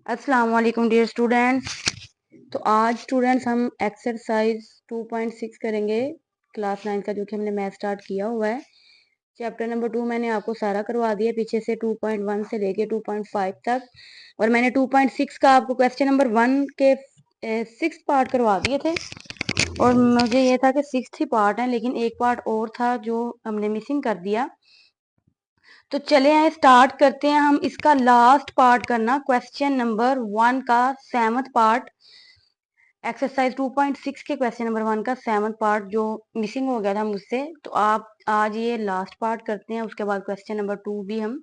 अस्सलाम वालेकुम dear students. तो आज स्टूडेंट्स हम एक्सरसाइज 2.6 करेंगे क्लास 9 का, जो कि हमने मैथ स्टार्ट किया हुआ है। चैप्टर नंबर 2 मैंने आपको सारा करवा दिया पीछे से 2.1 से लेके 2.5 तक, और मैंने 2.6 का आपको क्वेश्चन नंबर 1 के 6 पार्ट करवा दिए थे। और मुझे ये था कि 6 ही पार्ट है, लेकिन एक पार्ट और था जो हमने मिसिंग कर दिया। तो चले आए स्टार्ट करते हैं हम इसका लास्ट पार्ट करना, क्वेश्चन नंबर 1 का 7th पार्ट, एक्सरसाइज 2.6 के क्वेश्चन नंबर 1 का 7th पार्ट जो मिसिंग हो गया था मुझसे। तो आप आज ये लास्ट पार्ट करते हैं, उसके बाद क्वेश्चन नंबर 2 भी हम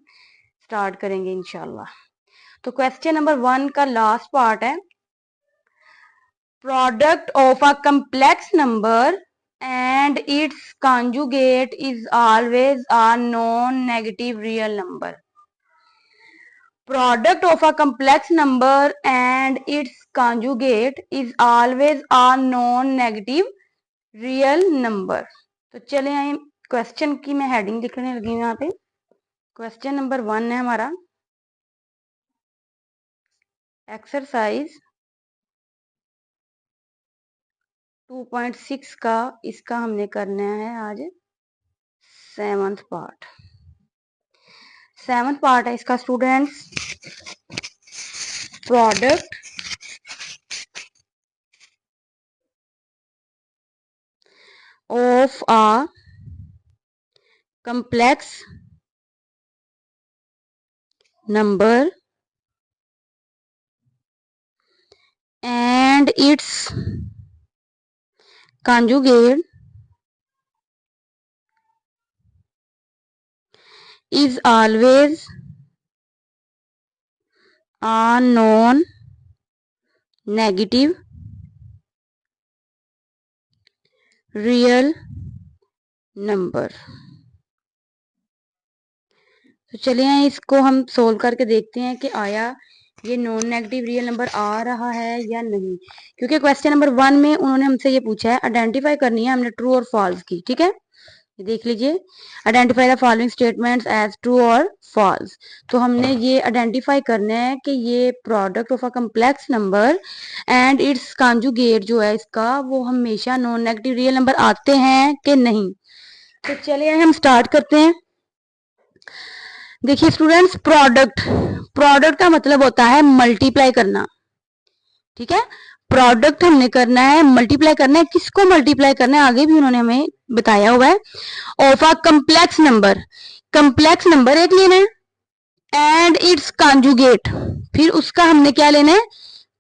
स्टार्ट करेंगे इंशाल्लाह। तो क्वेश्चन नंबर 1 का लास्ट पार्ट है, product of a complex number and its conjugate is always a non-negative real number. Product of a complex number and its conjugate is always a non-negative real number. तो चले आए question की मैं heading लिखने लगी हूँ यहाँ पे। क्वेश्चन नंबर 1 है हमारा एक्सरसाइज 2.6 का, इसका हमने करना है आज 7th पार्ट। 7th पार्ट है इसका students, product of a complex number and its conjugate is always a non-negative real number। तो चलिए इसको हम सोल्व करके देखते हैं कि आया ये नॉन नेगेटिव रियल नंबर आ रहा है या नहीं। क्योंकि क्वेश्चन नंबर 1 में उन्होंने हमसे ये पूछा है, आइडेंटिफाई करनी है हमने ट्रू और फॉल्स की। ठीक है, ये देख लीजिए, identify the following statements as true और फॉल्स। तो हमने ये आइडेंटिफाई करना है कि ये product of a complex number and its conjugate जो है इसका, वो हमेशा नॉन नेगेटिव रियल नंबर आते हैं कि नहीं। तो चलिए हम स्टार्ट करते हैं। देखिए स्टूडेंट्स, प्रोडक्ट का मतलब होता है मल्टीप्लाई करना। ठीक है, प्रोडक्ट हमने करना है, मल्टीप्लाई करना है। किसको मल्टीप्लाई करना है आगे भी उन्होंने हमें बताया हुआ है। Of a complex number, complex number एक लेना है, एंड इट्स कॉन्जुगेट, फिर उसका हमने क्या लेना है,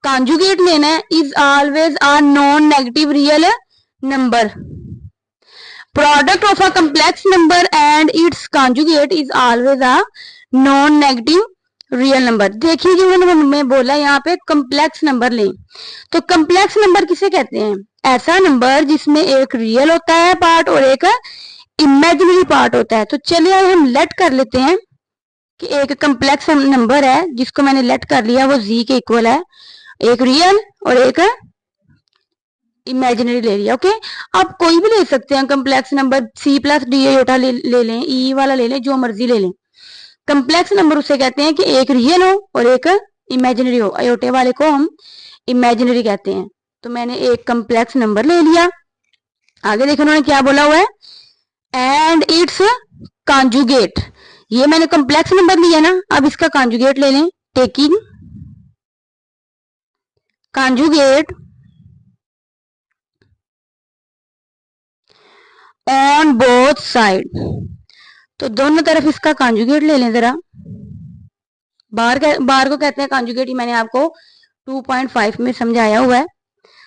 कॉन्जुगेट लेना है, is always a non negative real number. Product of a complex number and its conjugate is always a non negative real number. देखिए जो उन्होंने हमें बोला यहाँ पे कम्प्लेक्स नंबर लें, तो कम्प्लेक्स नंबर किसे कहते हैं, ऐसा नंबर जिसमें एक रियल होता है पार्ट और एक इमेजिनरी पार्ट होता है। तो चलिए हम लेट कर लेते हैं कि एक कम्प्लेक्स नंबर है जिसको मैंने लेट कर लिया, वो जी के इक्वल है, एक रियल और एक इमेजिनरी ले लिया। ओके, आप कोई भी ले सकते हैं complex number, C plus D iota ले लें, ई वाला ले लें, जो मर्जी ले लें। कम्प्लेक्स नंबर उसे कहते हैं कि एक रियल हो और एक इमेजिनरी हो, आयोटे वाले को हम इमेजिनरी कहते हैं। तो मैंने एक कम्प्लेक्स नंबर ले लिया। आगे देखो उन्होंने क्या बोला हुआ है, एंड इट्स कॉन्जुगेट, ये मैंने कम्प्लेक्स नंबर लिया ना, अब इसका कॉन्जुगेट ले लें, taking conjugate on both side. तो दोनों तरफ इसका कॉन्जुगेट ले लें जरा। बार को कहते हैं कॉन्जुगेट, ही मैंने आपको 2.5 में समझाया हुआ है।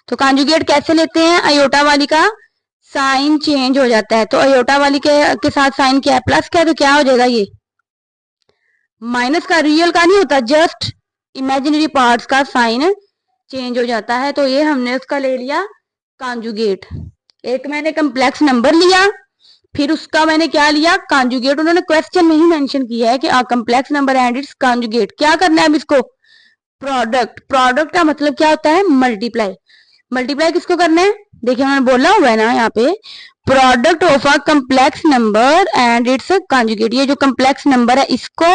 तो कॉन्जुगेट कैसे लेते हैं, अयोटा वाली का साइन चेंज हो जाता है। तो अयोटा वाली के साथ साइन क्या है, प्लस क्या है, तो क्या हो जाएगा, ये माइनस का, रियल का नहीं होता, जस्ट इमेजिनरी पार्ट्स का साइन चेंज हो जाता है। तो ये हमने उसका ले लिया कॉन्जुगेट। एक मैंने कम्प्लेक्स नंबर लिया, फिर उसका मैंने क्या लिया, कॉन्जुगेट। उन्होंने क्वेश्चन में ही मेंशन किया है कि complex number and its conjugate. क्या करना है अब इसको, प्रोडक्ट का मतलब क्या होता है, मल्टीप्लाई। मल्टीप्लाई किसको करना है, देखिए उन्होंने बोला हुआ है ना यहाँ पे, product of a complex number and its conjugate. ये जो कम्प्लेक्स नंबर है इसको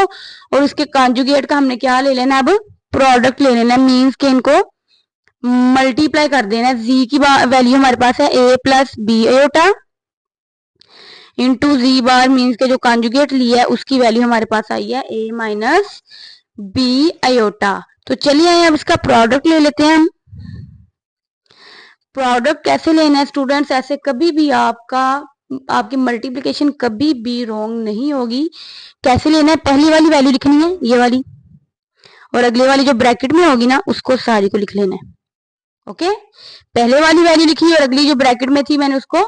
और उसके कॉन्जुगेट का हमने क्या ले लेना अब, प्रोडक्ट ले लेना है, मीन्स के इनको मल्टीप्लाई कर देना है। जी की वैल्यू हमारे पास है ए plus B iota into Z बार, मीन्स के जो कॉन्जुगेट लिया है उसकी वैल्यू हमारे पास आई है ए माइनस बी आयोटा। तो चलिए अब इसका प्रोडक्ट ले लेते हैं हम। प्रोडक्ट कैसे लेना है स्टूडेंट्स, ऐसे कभी भी आपकी मल्टीप्लिकेशन कभी भी रॉन्ग नहीं होगी। कैसे लेना है, पहली वाली वैल्यू लिखनी है ये वाली, और अगले वाली जो ब्रैकेट में होगी ना उसको सारी को लिख लेना है। ओके, पहले वाली वैल्यू लिखी और अगली जो ब्रैकेट में थी मैंने उसको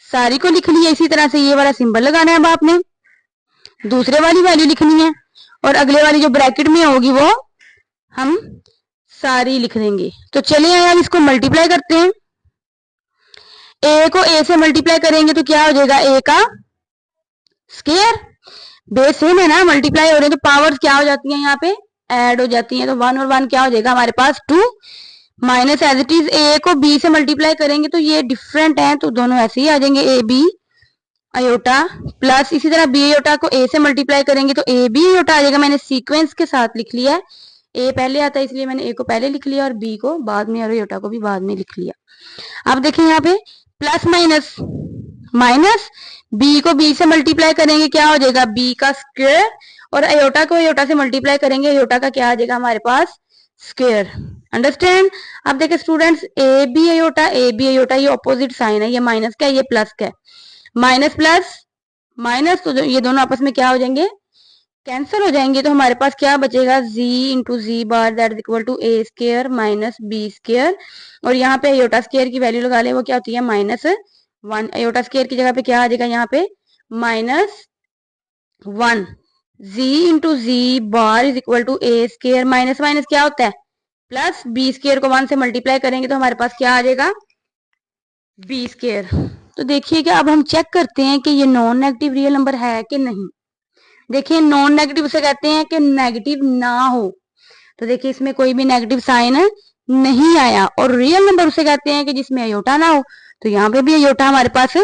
सारी को लिख लिया। इसी तरह से ये वाला सिंबल लगाना है अब आपने। दूसरे वाली वैल्यू लिखनी है और अगले वाली जो ब्रैकेट में होगी वो हम सारी लिख देंगे। तो चलिए अब इसको मल्टीप्लाई करते हैं। ए को ए से मल्टीप्लाई करेंगे तो क्या हो जाएगा, ए का स्क्वायर, बेस सेम है ना, मल्टीप्लाई हो रहे हैं तो पावर्स क्या हो जाती है यहाँ पे, ऐड हो जाती है। तो 1 और 1 क्या हो जाएगा हमारे पास 2, minus as it is A को बी से मल्टीप्लाई करेंगे तो ये डिफरेंट है तो दोनों ऐसे ही आ जाएंगे, ए बी आयोटा, प्लस इसी तरह बी आयोटा को ए से मल्टीप्लाई करेंगे तो ए बी आयोटा आ जाएगा। मैंने सीक्वेंस के साथ लिख लिया है, ए पहले आता है इसलिए मैंने ए को पहले लिख लिया और बी को बाद में और आयोटा को भी बाद में लिख लिया। अब देखिए यहाँ पे प्लस माइनस, माइनस बी को बी से मल्टीप्लाई करेंगे क्या हो जाएगा, बी का स्क्वायर, और आयोटा को आयोटा से मल्टीप्लाई करेंगे, आयोटा का क्या आ जाएगा हमारे पास स्क्वायर। अंडरस्टैंड। अब देखिए स्टूडेंट्स, ए बी आयोटा ये ऑपोजिट साइन है, ये माइनस का है ये प्लस का है, माइनस प्लस माइनस तो ये दोनों आपस में क्या हो जाएंगे, कैंसिल हो जाएंगे। तो हमारे पास क्या बचेगा, z into Z bar that is equal to A square minus B square, और यहाँ पे आयोटा स्क्वायर की वैल्यू लगा ले, वो क्या होती है -1। आयोटा स्क्वायर की जगह पे क्या आ जाएगा यहाँ पे -1। z into Z bar is equal to A square, minus minus क्या होता है प्लस, बी स्क्वायर को 1 से मल्टीप्लाई करेंगे तो हमारे पास क्या आ जाएगा बी स्क्वायर। तो देखिएगा अब हम चेक करते हैं कि ये नॉन नेगेटिव रियल नंबर है कि नहीं। देखिए नॉन नेगेटिव उसे कहते हैं कि नेगेटिव ना हो, तो देखिए इसमें कोई भी नेगेटिव साइन नहीं आया, और रियल नंबर उसे कहते हैं कि जिसमें आयोटा ना हो, तो यहाँ पे भी आयोटा हमारे पास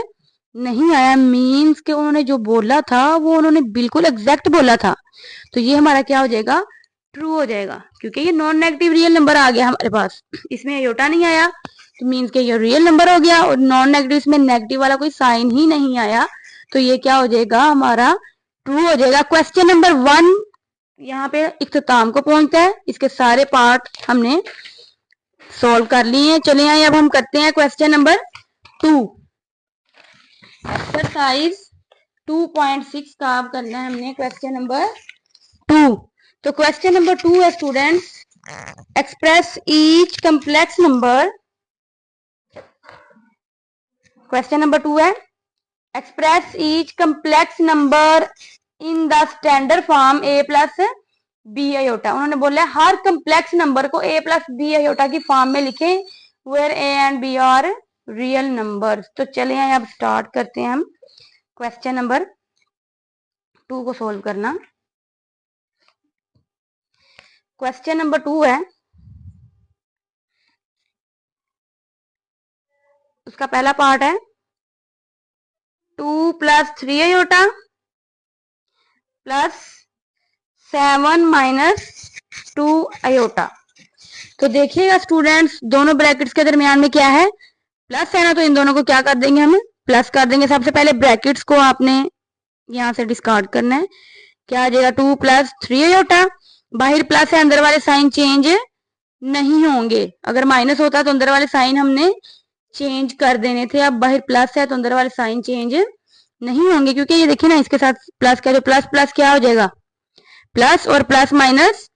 नहीं आया, मीन्स कि उन्होंने जो बोला था वो उन्होंने बिल्कुल एग्जैक्ट बोला था। तो ये हमारा क्या हो जाएगा, ट्रू हो जाएगा, क्योंकि ये नॉन नेगेटिव रियल नंबर आ गया हमारे पास, इसमें आयोटा नहीं आया तो मीन्स के ये रियल नंबर हो गया, और नॉन नेगेटिव इसमें नेगेटिव वाला कोई साइन ही नहीं आया तो ये क्या हो जाएगा हमारा ट्रू हो जाएगा। क्वेश्चन नंबर 1 यहाँ पे इख्तिताम को पहुंचता है, इसके सारे पार्ट हमने सॉल्व कर लिए हैं। चलिए आइए अब हम करते हैं क्वेश्चन नंबर 2, एक्सरसाइज 2.6 का अब करना है हमने क्वेश्चन नंबर 2। तो क्वेश्चन नंबर 2 है students, express each complex number, question number 2 है express each complex number in the standard form A plus B iota. उन्होंने बोला हर कम्प्लेक्स नंबर को ए प्लस बी आयोटा की फॉर्म में लिखें where A and B are real numbers. तो चलिए अब स्टार्ट करते हैं हम क्वेश्चन नंबर 2 को सोल्व करना। क्वेश्चन नंबर 2 है, उसका पहला पार्ट है 2 + 3 आयोटा प्लस 7 - 2 आयोटा। तो देखिएगा स्टूडेंट्स, दोनों ब्रैकेट्स के दरमियान में क्या है प्लस है ना, तो इन दोनों को क्या कर देंगे हम प्लस कर देंगे। सबसे पहले ब्रैकेट्स को आपने यहां से डिस्कार्ड करना है, क्या आ जाएगा 2 + 3 आयोटा, बाहर प्लस है अंदर वाले साइन चेंज नहीं होंगे, अगर माइनस होता तो अंदर वाले साइन हमने चेंज कर देने थे, अब बाहर प्लस है तो अंदर वाले साइन चेंज नहीं होंगे, क्योंकि ये देखिए ना इसके साथ प्लस का जो प्लस प्लस क्या हो जाएगा प्लस, और प्लस माइनस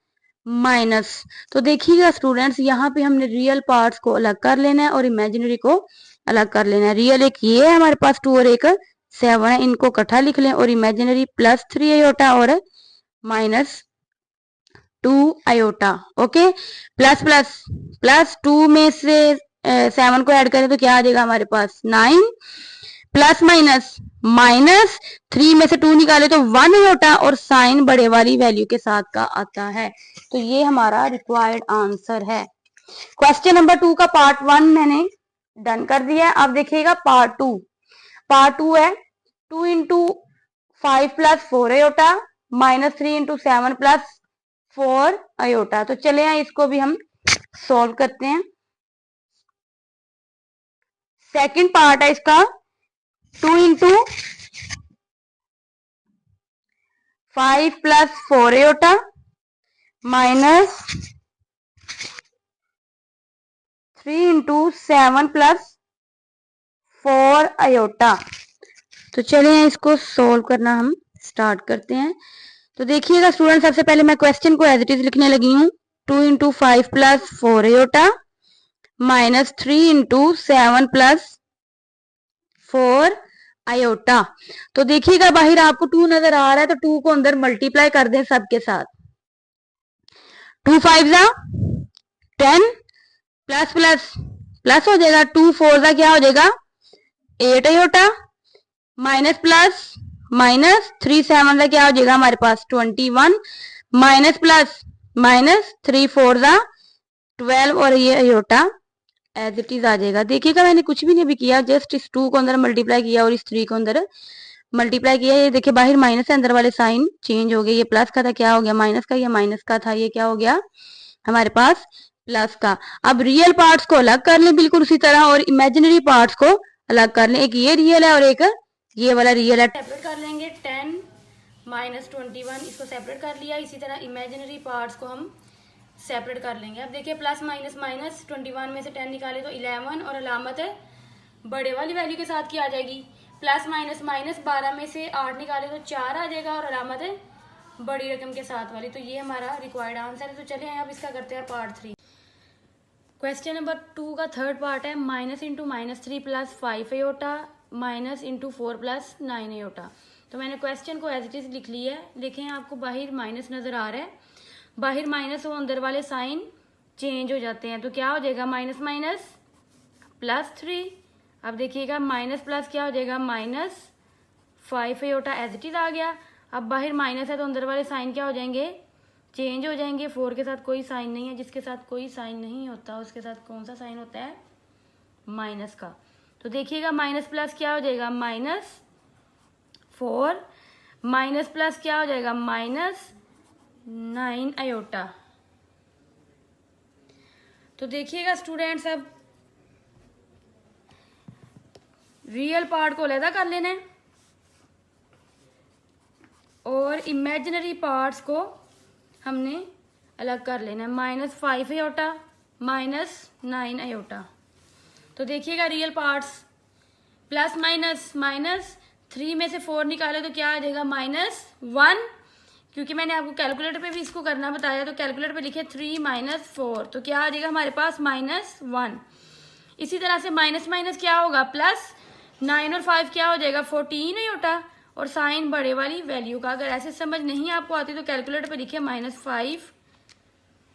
माइनस। तो देखिएगा स्टूडेंट्स, यहाँ पे हमने रियल पार्ट्स को अलग कर लेना है और इमेजिनरी को अलग कर लेना है। रियल एक ये है हमारे पास 2 और एक 7 है, इनको इकट्ठा लिख लें, और इमेजिनरी +3 आयोटा और -2 iota. Okay, plus plus plus 2 में से 7 को ऐड करें तो क्या आ जाएगा हमारे पास 9, प्लस माइनस माइनस 3 में से 2 निकाले तो 1 आयोटा, और साइन बड़े वाली वैल्यू के साथ का आता है। तो ये हमारा रिक्वायर्ड आंसर है। क्वेश्चन नंबर 2 का पार्ट 1 मैंने डन कर दिया है। अब देखिएगा पार्ट 2। पार्ट 2 है 2 × 5 + 4 आयोटा -3 × 7 + 4 अयोटा। तो चले यहाँ इसको भी हम सॉल्व करते हैं। सेकंड पार्ट है इसका 2 into 5 plus 4 iota minus 3 into 7 plus 4 iota. तो चलिए इसको सोल्व करना हम स्टार्ट करते हैं। तो देखिएगा स्टूडेंट, सबसे पहले मैं क्वेश्चन को एज इट इज लिखने लगी हूँ। 2 into 5 plus 4 iota minus 3 into 7 plus 4 iota. तो देखिएगा बाहर आपको 2 नजर आ रहा है, तो 2 को अंदर मल्टीप्लाई कर दें सबके साथ। 2 5 जा 10 प्लस प्लस प्लस हो जाएगा, 2 4 जा क्या हो जाएगा 8 अयोटा माइनस प्लस माइनस 3 7 का क्या हो जाएगा हमारे पास 21 माइनस प्लस माइनस 3 4 जा 12 और ये अयोटा एज इट इज आ जाएगा। देखिएगा मैंने कुछ भी नहीं भी किया, जस्ट इस 2 को अंदर मल्टीप्लाई किया और इस 3 को अंदर मल्टीप्लाई किया। ये देखिए बाहर माइनस है, अंदर वाले साइन चेंज हो गए। ये प्लस का था क्या हो गया माइनस का, ये माइनस का था ये क्या हो गया हमारे पास प्लस का। अब रियल पार्ट्स को अलग कर लें बिल्कुल उसी तरह, और इमेजिनरी पार्ट्स को अलग कर लें। एक ये रियल है और एक ये वाला रियल है। सेपरेट कर लेंगे 10 माइनस 21, इसको सेपरेट कर लिया। इसी तरह इमेजिनरी पार्ट्स को हम सेपरेट कर लेंगे। अब देखिए प्लस माइनस माइनस 21 में से 10 निकाले तो 11 और अलामत है बड़े वाली वैल्यू के साथ क्या आ जाएगी। प्लस माइनस माइनस 12 में से 8 निकाले तो 4 आ जाएगा और अलामत है बड़ी रकम के साथ वाली। तो ये हमारा रिक्वायर्ड आंसर है। तो चलिए अब इसका करते हैं पार्ट 3। क्वेश्चन नंबर 2 का थर्ड पार्ट है minus into minus 3 plus 5 iota minus into 4 plus 9 iota. तो मैंने क्वेश्चन को एज इट इज लिख लिया है। देखें आपको बाहर माइनस नजर आ रहा है, बाहर माइनस हो अंदर वाले साइन चेंज हो जाते हैं। तो क्या हो जाएगा माइनस माइनस प्लस 3। अब देखिएगा माइनस प्लस क्या हो जाएगा minus 5 iota as it is आ गया। अब बाहर माइनस है तो अंदर वाले साइन क्या हो जाएंगे चेंज हो जाएंगे। 4 के साथ कोई साइन नहीं है, जिसके साथ कोई साइन नहीं होता उसके साथ कौन सा साइन होता है माइनस का। तो देखिएगा माइनस प्लस क्या हो जाएगा माइनस 4 माइनस प्लस क्या हो जाएगा माइनस 9 अयोटा। तो देखिएगा स्टूडेंट्स, अब रियल पार्ट को अलग कर लेना है और इमेजिनरी पार्ट्स को हमने अलग कर लेना है। Minus 5 iota minus 9 iota. तो देखिएगा real parts plus minus minus 3 में से 4 निकाले तो क्या आ जाएगा माइनस 1। क्योंकि मैंने आपको कैलकुलेटर पे भी इसको करना बताया, तो कैलकुलेटर पे लिखे 3 माइनस 4 तो क्या आ जाएगा हमारे पास माइनस 1। इसी तरह से माइनस माइनस क्या होगा प्लस 9 और 5 क्या हो जाएगा 14 अयोटा और साइन बड़े वाली वैल्यू का। अगर ऐसे समझ नहीं आपको आती तो कैलकुलेटर पे लिखे माइनस 5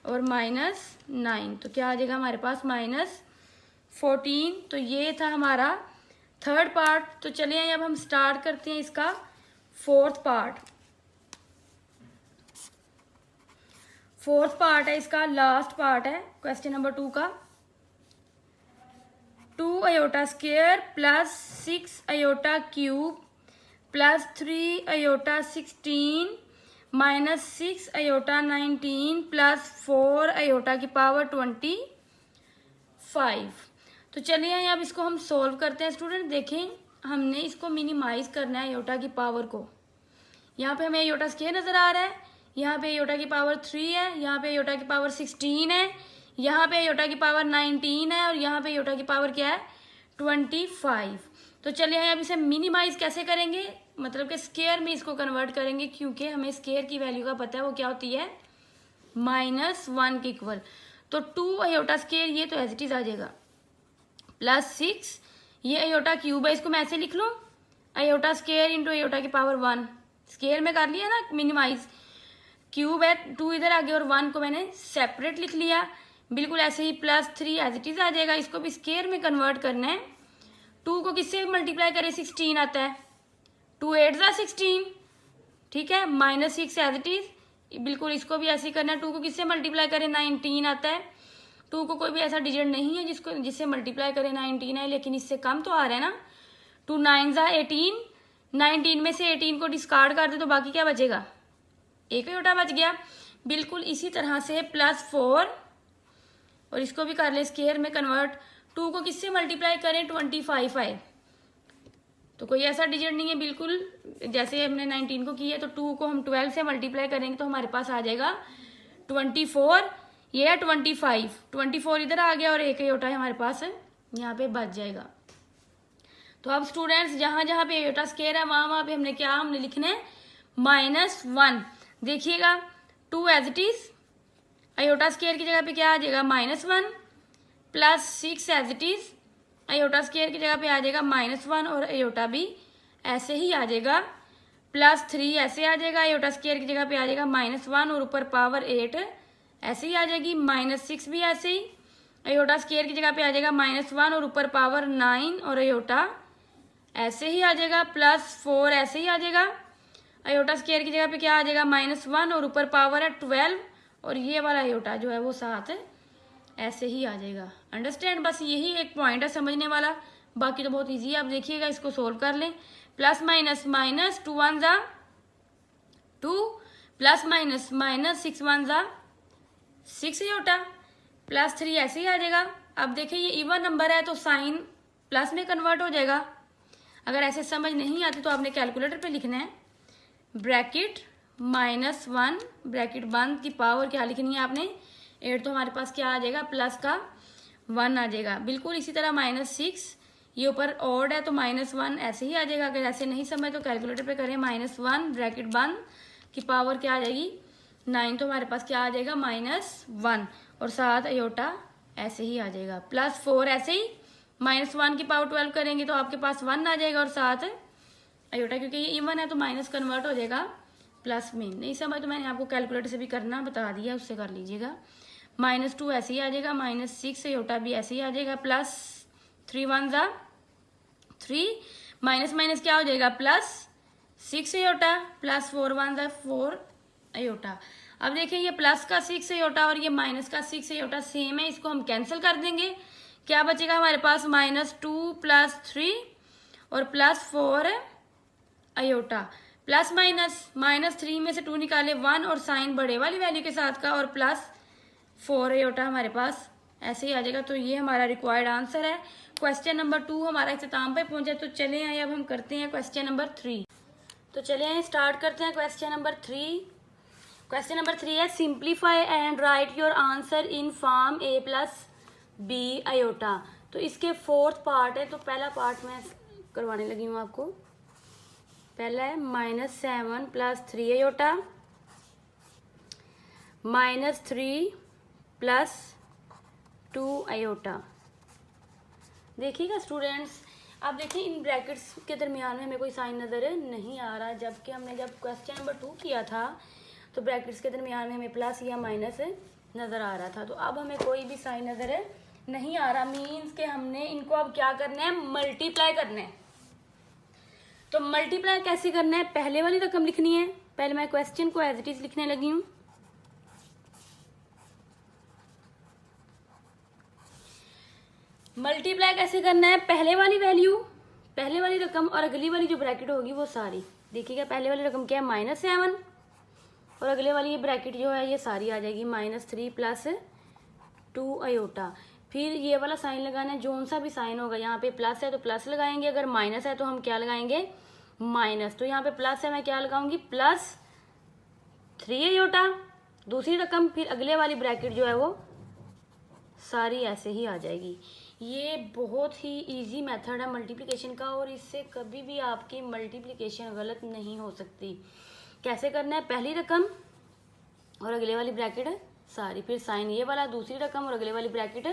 और माइनस 9 तो क्या आ जाएगा हमारे पास माइनस 14। तो ये था हमारा थर्ड पार्ट। तो चलिए अब हम स्टार्ट करते हैं इसका फोर्थ पार्ट। फोर्थ पार्ट है इसका, लास्ट पार्ट है क्वेश्चन नंबर 2 का। 2 iota square plus 6 iota cube plus 3 iota 16 minus 6 iota 19 plus 4 iota की पावर 25। तो चलिए अब इसको हम सोल्व करते हैं। स्टूडेंट देखें, हमने इसको मिनिमाइज करना है अयोटा की पावर को। यहाँ पे हमें अयोटा स्क्वायर नजर आ रहा है, यहाँ पे अयोटा की पावर 3 है, यहाँ पे अयोटा की पावर 16 है, यहाँ पे अयोटा की पावर 19 है और यहाँ पे अयोटा की पावर क्या है 25। तो चलिए अब इसे मिनिमाइज कैसे करेंगे, मतलब कि स्क्वायर में इसको कन्वर्ट करेंगे, क्योंकि हमें स्क्वायर की वैल्यू का पता है वो क्या होती है -1 के इक्वल। तो 2 अयोटा स्क्वायर ये तो एज इट इज आ जाएगा प्लस 6 ये अयोटा क्यूब है, इसको मैं ऐसे लिख लूं अयोटा स्क्वायर इंटू अयोटा की पावर 1। स्क्वायर में कर लिया ना मिनिमाइज, क्यूब है 2 इधर आ गया और 1 को मैंने सेपरेट लिख लिया। बिल्कुल ऐसे ही प्लस 3 एज इट इज आ जाएगा। इसको भी स्क्वायर में कन्वर्ट करना है। 2 को किससे मल्टीप्लाई करें 16 आता है, 2 8 जा 16 ठीक है, माइनस 6 एज इट इज। बिल्कुल इसको भी ऐसे ही करना है। 2 को किससे मल्टीप्लाई करें 19 आता है। 2 को कोई भी ऐसा डिजिट नहीं है जिससे मल्टीप्लाई करें 19 है, लेकिन इससे कम तो आ रहा है ना। 2 9 जा 18, 19 में से 18 को डिस्कार्ड कर दे तो बाकी क्या बचेगा, एक अयोटा बच गया। बिल्कुल इसी तरह से +4 और इसको भी कर ले स्केयर में कन्वर्ट। 2 को किससे मल्टीप्लाई करें, 25 है तो कोई ऐसा डिजिट नहीं है, बिल्कुल जैसे हमने 19 को किया है तो 2 को हम 12 से मल्टीप्लाई करेंगे तो हमारे पास आ जाएगा 24, ये है 25, 24 इधर आ गया और एक आयोटा हमारे पास यहाँ पे बच जाएगा। तो अब स्टूडेंट्स जहां जहां पे आयोटा स्केयर है वहां पे हमने लिखना है -1। देखिएगा 2 as it is, iota square की जगह पे क्या आ जाएगा -1, +6 as it is, iota square की जगह पे आ जाएगा -1 और आयोटा भी ऐसे ही आ जाएगा, +3 ऐसे आ जाएगा, आयोटा स्केयर की जगह पे आ जाएगा -1 और ऊपर पावर 8 ऐसे ही आ जाएगी, -6 भी ऐसे ही, आयोटा स्केयर की जगह पे आ जाएगा -1 और ऊपर पावर 9 और आयोटा ऐसे ही आ जाएगा, +4 ऐसे ही आ जाएगा, आयोटा स्केयर की जगह पे क्या आ जाएगा -1 और ऊपर पावर है 12 और ये वाला आयोटा जो है वो साथ ऐसे ही आ जाएगा। अंडरस्टैंड, बस यही एक पॉइंट है समझने वाला, बाकी तो बहुत इजी है। आप देखिएगा इसको सोल्व कर लें, +- -2 1 जा 2, +- 6 1 जा 6 आयोटा, +3 ऐसे ही आ जाएगा। अब देखिए ये इवन नंबर है तो साइन प्लस में कन्वर्ट हो जाएगा। अगर ऐसे समझ नहीं आती तो आपने कैलकुलेटर पे लिखना है ब्रैकेट -1 ब्रैकेट बंद की पावर क्या लिखनी है आपने 8, तो हमारे पास क्या आ जाएगा प्लस का 1 आ जाएगा। बिल्कुल इसी तरह -6 ये ऊपर ऑड है तो -1 ऐसे ही आ जाएगा। अगर ऐसे नहीं समझ तो कैलकुलेटर पे करें -1 ब्रैकेट बंद की पावर क्या आ जाएगी 9, तो हमारे पास क्या आ जाएगा -1 और साथ आयोटा ऐसे ही आ जाएगा, +4 ऐसे ही, -1 की पावर 12 करेंगे तो आपके पास 1 आ जाएगा और साथ आयोटा, क्योंकि ये इवन है तो माइनस कन्वर्ट हो जाएगा प्लस में। नहीं समझ तो मैंने आपको कैलकुलेटर से भी करना बता दिया, उससे कर लीजिएगा। -2 ऐसे ही आ जाएगा, -6 आयोटा भी ऐसे ही आ जाएगा, +3 1 जा 3, माइनस माइनस क्या हो जाएगा +6 आयोटा, +4 1 जा 4 आयोटा। अब देखिए ये प्लस का 6 आयोटा और ये माइनस का 6 आयोटा सेम है, इसको हम कैंसिल कर देंगे। क्या बचेगा हमारे पास -2 +3 और +4 आयोटा, प्लस माइनस -3 में से 2 निकाले 1 और साइन बड़े वाली वैल्यू के साथ का और +4 आयोटा हमारे पास ऐसे ही आ जाएगा। तो ये हमारा रिक्वायर्ड आंसर है। क्वेश्चन नंबर 2 हमारा इख्तिताम पे पहुंचा। तो चले आए अब हम करते हैं क्वेश्चन नंबर 3। तो चले आए स्टार्ट करते हैं क्वेश्चन नंबर 3। क्वेश्चन नंबर 3 है simplify and write your answer in form a + b iota. तो इसके 4th पार्ट है, तो पहला पार्ट मैं करवाने लगी हूँ आपको। पहला है -7 + 3 आयोटा, -3 + 2 आयोटा। देखिएगा स्टूडेंट्स, अब देखिए इन ब्रैकेट्स के दरमियान में हमें कोई साइन नज़र नहीं आ रहा, जबकि हमने जब क्वेश्चन नंबर 2 किया था तो ब्रैकेट्स के दरमियान में हमें प्लस या माइनस नज़र आ रहा था। तो अब हमें कोई भी साइन नज़र नहीं आ रहा, मीन्स के हमने इनको अब क्या करना है मल्टीप्लाई करना है। तो मल्टीप्लाई कैसे करना है, पहले वाली रकम लिखनी है। पहले मैं क्वेश्चन को एज इट इज लिखने लगी हूँ। मल्टीप्लाई कैसे करना है, पहले वाली वैल्यू पहले वाली रकम और अगली वाली जो ब्रैकेट होगी वो सारी। देखिएगा पहले वाली रकम क्या है -7 और अगले वाली ये ब्रैकेट जो है ये सारी आ जाएगी -3 + 2 आयोटा। फिर ये वाला साइन लगाना है, जोन सा भी साइन होगा, यहाँ पे प्लस है तो प्लस लगाएंगे, अगर माइनस है तो हम क्या लगाएंगे माइनस। तो यहाँ पे प्लस है, मैं क्या लगाऊंगी +3 आयोटा दूसरी रकम, फिर अगले वाली ब्रैकेट जो है वो सारी ऐसे ही आ जाएगी। ये बहुत ही इजी मेथड है मल्टीप्लिकेशन का और इससे कभी भी आपकी मल्टीप्लिकेशन गलत नहीं हो सकती। कैसे करना है, पहली रकम और अगले वाली ब्रैकेट सारी, फिर साइन ये वाला, दूसरी रकम और अगले वाली ब्रैकेट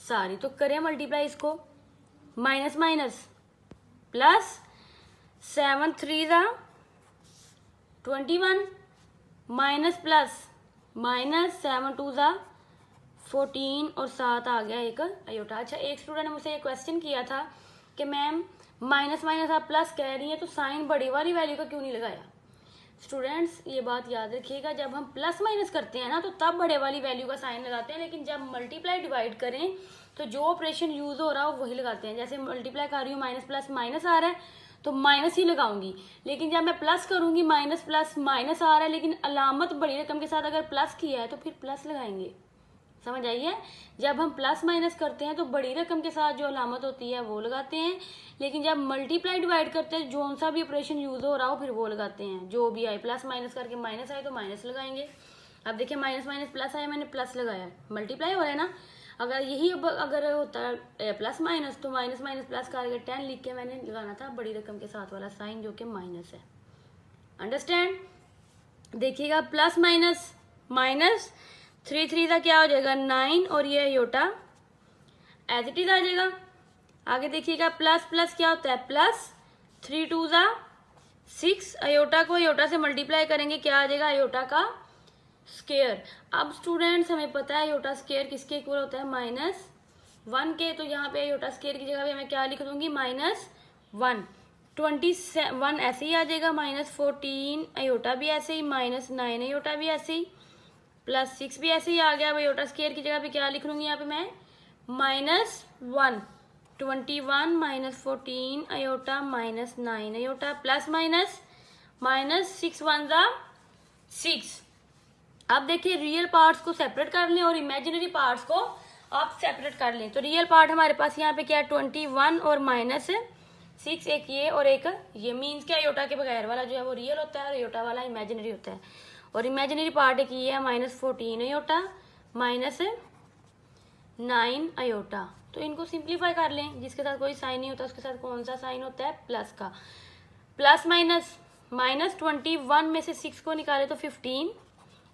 सारी। तो करें मल्टीप्लाई इसको, माइनस माइनस प्लस 7 3 जा 21 माइनस प्लस -7 2 जा 14 और साथ आ गया एक आयोटा। अच्छा, एक स्टूडेंट ने मुझसे ये क्वेश्चन किया था कि मैम माइनस माइनस आप प्लस कह रही हैं तो साइन बड़ी वाली वैल्यू का क्यों नहीं लगाया। स्टूडेंट्स ये बात याद रखिएगा, जब हम प्लस माइनस करते हैं ना तो तब बड़े वाली वैल्यू का साइन लगाते हैं, लेकिन जब मल्टीप्लाई डिवाइड करें तो जो ऑपरेशन यूज हो रहा हो वही लगाते हैं। जैसे मल्टीप्लाई कर रही हूँ माइनस प्लस माइनस आ रहा है तो माइनस ही लगाऊंगी। लेकिन जब मैं प्लस करूंगी, माइनस प्लस माइनस आ रहा है, लेकिन अलामत बड़ी रकम के साथ अगर प्लस किया है तो फिर प्लस लगाएंगे। समझ आई है? जब हम प्लस माइनस करते हैं तो बड़ी रकम के साथ जो अलामत होती है वो लगाते हैं, लेकिन जब मल्टीप्लाई डिवाइड करते हैं जो सा भी ऑपरेशन यूज हो रहा हो फिर वो लगाते हैं। जो भी आए, प्लस माइनस करके माइनस आए तो माइनस लगाएंगे। अब देखिए माइनस माइनस प्लस आया, मैंने प्लस लगाया, मल्टीप्लाई हो रहा है ना। अगर यही अगर होता है प्लस माइनस तो माइनस माइनस प्लस करके 10 लिख के मैंने लगाना था बड़ी रकम के साथ वाला साइन जो कि माइनस है। अंडरस्टैंड? देखिएगा प्लस माइनस माइनस, 3 3 का क्या हो जाएगा 9 और ये अयोटा एज इट इज आ जाएगा। आगे देखिएगा प्लस प्लस क्या होता है प्लस, 3 2 6, अयोटा को अयोटा से मल्टीप्लाई करेंगे क्या आ जाएगा अयोटा का स्केयर। अब स्टूडेंट्स हमें पता है अयोटा स्केयर किसके इक्वल होता है -1 के, तो यहाँ पे अयोटा स्केयर की जगह पे मैं क्या लिख दूंगी -1। 21 ऐसे ही आ जाएगा, -14 अयोटा भी ऐसे ही, -9 अयोटा भी ऐसे ही, +6 भी ऐसे ही आ गया। अयोटा स्केयर की जगह पे क्या लिख लूंगी यहाँ पे मैं -1, 21 -14 अयोटा -9 अयोटा प्लस माइनस -6 1 6। अब देखिए रियल पार्ट्स को सेपरेट कर लें और इमेजिनरी पार्ट्स को आप सेपरेट कर लें। तो रियल पार्ट हमारे पास यहाँ पे क्या है 21 और -6, एक ये और एक ये, मीन्स क्या अयोटा के बगैर वाला जो है वो रियल होता है और अयोटा वाला इमेजिनरी होता है। और इमेजिनरी पार्ट एक ये है -14 अयोटा -9 अयोटा। तो इनको सिंप्लीफाई कर लें, जिसके साथ कोई साइन नहीं होता उसके साथ कौन सा साइन होता है प्लस का। प्लस माइनस -21 में से 6 को निकाले तो 15।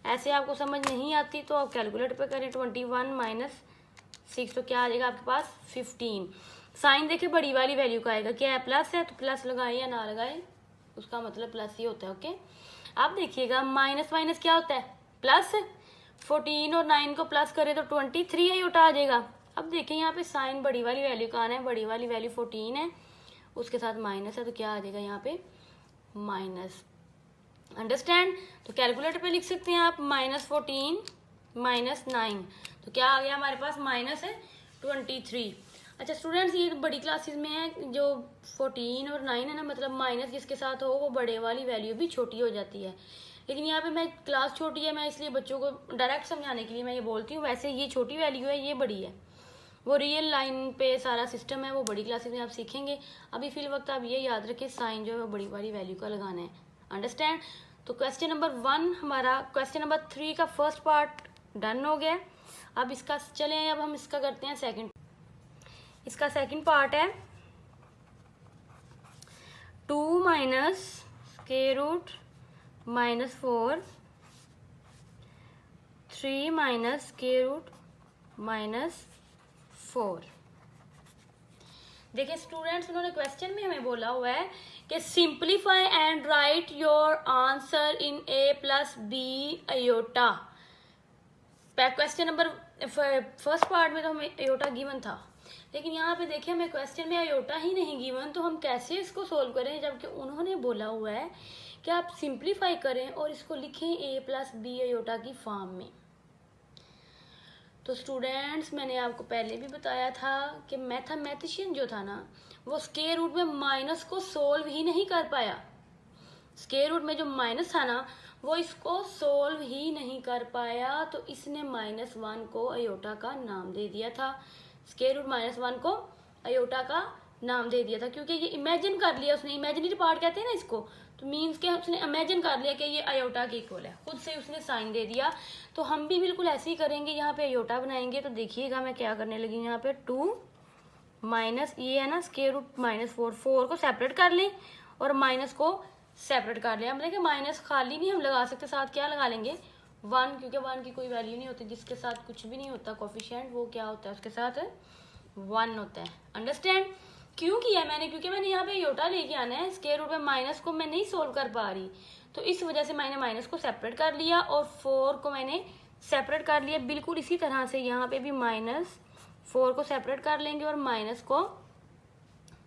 ऐसे आपको समझ नहीं आती तो आप कैलकुलेटर पे करें, 21 - 6 तो क्या आ जाएगा आपके पास 15। साइन देखिए बड़ी वाली वैल्यू का आएगा, क्या है प्लस है तो प्लस लगाए या ना लगाए उसका मतलब प्लस ही होता है। ओके, अब देखिएगा माइनस माइनस क्या होता है प्लस, 14 और 9 को प्लस करें तो 23 अयोटा आ जाएगा। अब देखिए यहाँ पे साइन बड़ी वाली वैल्यू का आना है, बड़ी वाली वैल्यू 14 है उसके साथ माइनस है तो क्या आ जाएगा यहाँ पे माइनस। अंडरस्टैंड? तो कैलकुलेटर पे लिख सकते हैं आप -14 -9 तो क्या आ गया हमारे पास -23। अच्छा स्टूडेंट्स ये तो बड़ी क्लासेस में है, जो 14 और 9 है ना, मतलब माइनस जिसके साथ हो वो बड़े वाली वैल्यू भी छोटी हो जाती है। लेकिन यहाँ पे मैं क्लास छोटी है, मैं इसलिए बच्चों को डायरेक्ट समझाने के लिए मैं ये बोलती हूँ। वैसे ये छोटी वैल्यू है, ये बड़ी है, वो रियल लाइन पे सारा सिस्टम है, वो बड़ी क्लासेस में आप सीखेंगे। अभी फिल वक्त आप ये याद रखें साइन जो है वो बड़ी वाली वैल्यू का लगाना है। अंडरस्टैंड? तो क्वेश्चन नंबर 1 हमारा, क्वेश्चन नंबर 3 का फर्स्ट पार्ट डन हो गया। अब इसका चलें, अब हम इसका करते हैं सेकंड। इसका सेकंड पार्ट है 2 -√-4 3 -√-4। देखिए स्टूडेंट्स उन्होंने क्वेश्चन में हमें बोला हुआ है कि simplify and write your answer in a + b iota. Question number first part में तो हमें अयोटा गिवन था, लेकिन यहाँ पे देखिए हमें क्वेश्चन में अयोटा ही नहीं गिवन, तो हम कैसे इसको सोल्व करें जबकि उन्होंने बोला हुआ है कि आप सिंप्लीफाई करें और इसको लिखें a + b अयोटा की फॉर्म में। तो स्टूडेंट्स मैंने आपको पहले भी बताया था कि मैथमेटिशियन जो था ना वो स्क्वायर रूट में माइनस को सोल्व ही नहीं कर पाया। स्क्वायर रूट में जो माइनस था ना वो इसको सोल्व ही नहीं कर पाया, तो इसने -1 को अयोटा का नाम दे दिया था। स्क्वायर रूट -1 को अयोटा का नाम दे दिया था क्योंकि ये इमेजिन कर लिया उसने, इमेजिनरी पार्ट कहते हैं ना इसको, तो मीन्स के उसने इमेजिन कर लिया कि ये अयोटा के इक्वल है, खुद से उसने साइन दे दिया। तो हम भी बिल्कुल ऐसे ही करेंगे, यहाँ पे अयोटा बनाएंगे। तो देखिएगा मैं क्या करने लगी हूँ, यहाँ पे 2 माइनस ये है ना स्क्वायर रूट -4 को सेपरेट कर लें और माइनस को सेपरेट कर लें। हम देखिए माइनस खाली नहीं हम लगा सकते, साथ क्या लगा लेंगे 1, क्योंकि 1 की कोई वैल्यू नहीं होती, जिसके साथ कुछ भी नहीं होता कोफिशिएंट वो क्या होता है उसके साथ 1 होता है। अंडरस्टैंड? क्यों किया मैंने, क्योंकि मैंने यहाँ पे अयोटा लेके आना है, स्क्वायर रूट में माइनस को मैं नहीं सोल्व कर पा रही, तो इस वजह से मैंने माइनस को सेपरेट कर लिया और 4 को मैंने सेपरेट कर लिया। बिल्कुल इसी तरह से यहाँ पे भी -4 को सेपरेट कर लेंगे और माइनस को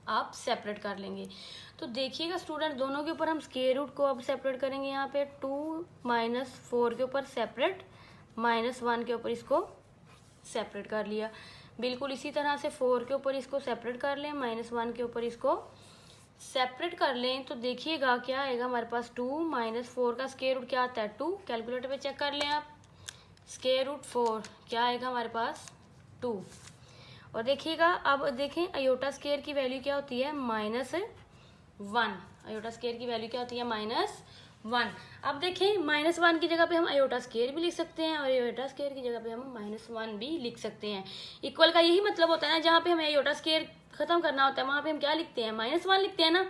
आप सेपरेट कर लेंगे। तो देखिएगा स्टूडेंट दोनों के ऊपर हम स्क्वायर रूट को अब सेपरेट करेंगे। यहाँ पे 2 -4 के ऊपर सेपरेट, -1 के ऊपर इसको सेपरेट कर लिया। बिल्कुल इसी तरह से 4 के ऊपर इसको सेपरेट कर लें, -1 के ऊपर इसको सेपरेट कर लें तो देखिएगा क्या आएगा हमारे पास 2 माइनस 4 का स्क्वायर रूट क्या आता है 2। कैलकुलेटर पे चेक कर लें आप, स्क्वायर रूट 4 क्या आएगा हमारे पास 2। और देखिएगा अब देखें अयोटा स्क्वायर की वैल्यू क्या होती है -1। अयोटा स्क्वायर की वैल्यू क्या होती है -1। अब देखें -1 की जगह पे हम अयोटा स्क्वायर भी लिख सकते हैं और अयोटा स्क्वायर की जगह पे हम -1 भी लिख सकते हैं। इक्वल का यही मतलब होता है ना, जहाँ पे हमें अयोटा स्क्वायर खत्म करना होता है वहां पे हम क्या लिखते हैं -1 लिखते हैं ना।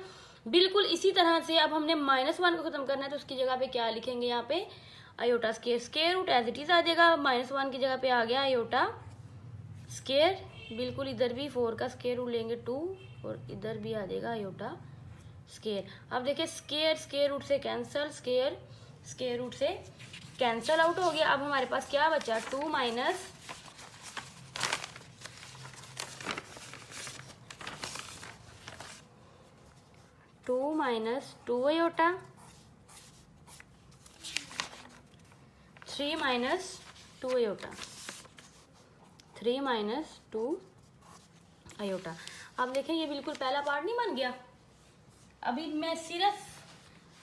बिल्कुल इसी तरह से अब हमने -1 को खत्म करना है तो उसकी जगह पे क्या लिखेंगे, यहाँ पे iota square, square root as it is आ जाएगा। -1 की जगह पे आ गया अयोटा स्क्वायर, बिल्कुल इधर भी 4 का स्क्वायर रूट लेंगे 2 और इधर भी आ जाएगा अयोटा स्क्वायर। अब देखिए स्क्वायर रूट से कैंसल, स्क्वायर रूट से कैंसल आउट हो गया। अब हमारे पास क्या बचा 2 minus 2 iota 3 minus 2 iota 3 minus 2 iota. अब देखें ये बिल्कुल पहला पार्ट नहीं बन गया। अभी मैं सिर्फ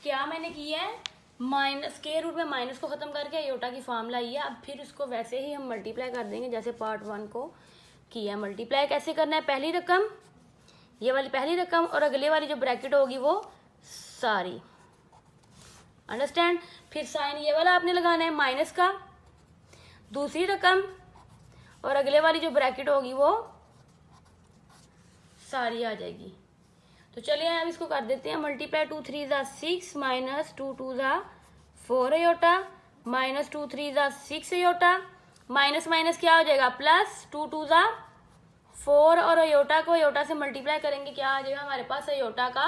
क्या मैंने किया है, माइनस स्क्वायर रूट में माइनस को खत्म करके अयोटा की फॉर्म लाई है। अब फिर उसको वैसे ही हम मल्टीप्लाई कर देंगे जैसे पार्ट 1 को किया। मल्टीप्लाई कैसे करना है, पहली रकम ये वाली पहली रकम और अगले वाली जो ब्रैकेट होगी वो सारी, अंडरस्टैंड। फिर साइन ये वाला आपने लगाना है माइनस का, दूसरी रकम और अगले वाली जो ब्रैकेट होगी वो सारी आ जाएगी। तो चलिए अब इसको कर देते हैं मल्टीप्लाई। 2 3 ज़ा 6 माइनस 2 2 ज़ा 4 अयोटा माइनस 2 3 ज़ा 6 अयोटा माइनस माइनस क्या हो जाएगा प्लस 2 2 ज़ा 4 और अयोटा को अयोटा से मल्टीप्लाई करेंगे क्या आ जाएगा हमारे पास अयोटा का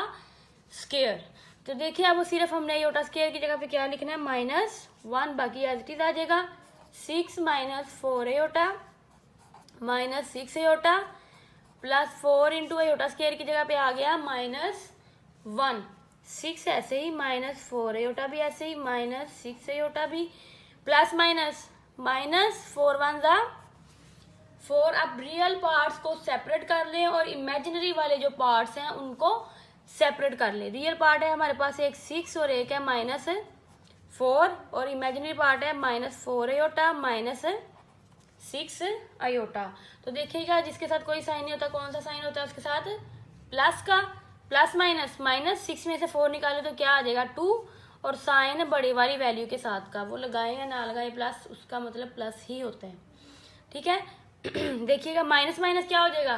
स्क्वायर। तो देखिए अब सिर्फ हमने अयोटा स्क्वायर की जगह पे क्या लिखना है -1, बाकी एज इट इज आ जाएगा 6 minus 4 iota minus 6 iota plus 4 into iota square की जगह पे आ गया -1, 6 ऐसे ही -4 अयोटा भी ऐसे ही -6 अयोटा भी प्लस माइनस 4 1 ज़ा 4। अब रियल पार्ट्स को सेपरेट कर लें और इमेजिनरी वाले जो पार्ट्स हैं उनको सेपरेट कर लें। रियल पार्ट है हमारे पास एक 6 और एक है -4 और इमेजिनरी पार्ट है -4 अयोटा -6 अयोटा। तो देखिएगा जिसके साथ कोई साइन नहीं होता कौन सा साइन होता है उसके साथ प्लस का, प्लस माइनस 6 में से 4 निकाले तो क्या आ जाएगा 2 और साइन बड़े वाली वैल्यू के साथ का, वो लगाए या ना लगाए प्लस उसका मतलब प्लस ही होता है, ठीक है। देखिएगा माइनस माइनस क्या हो जाएगा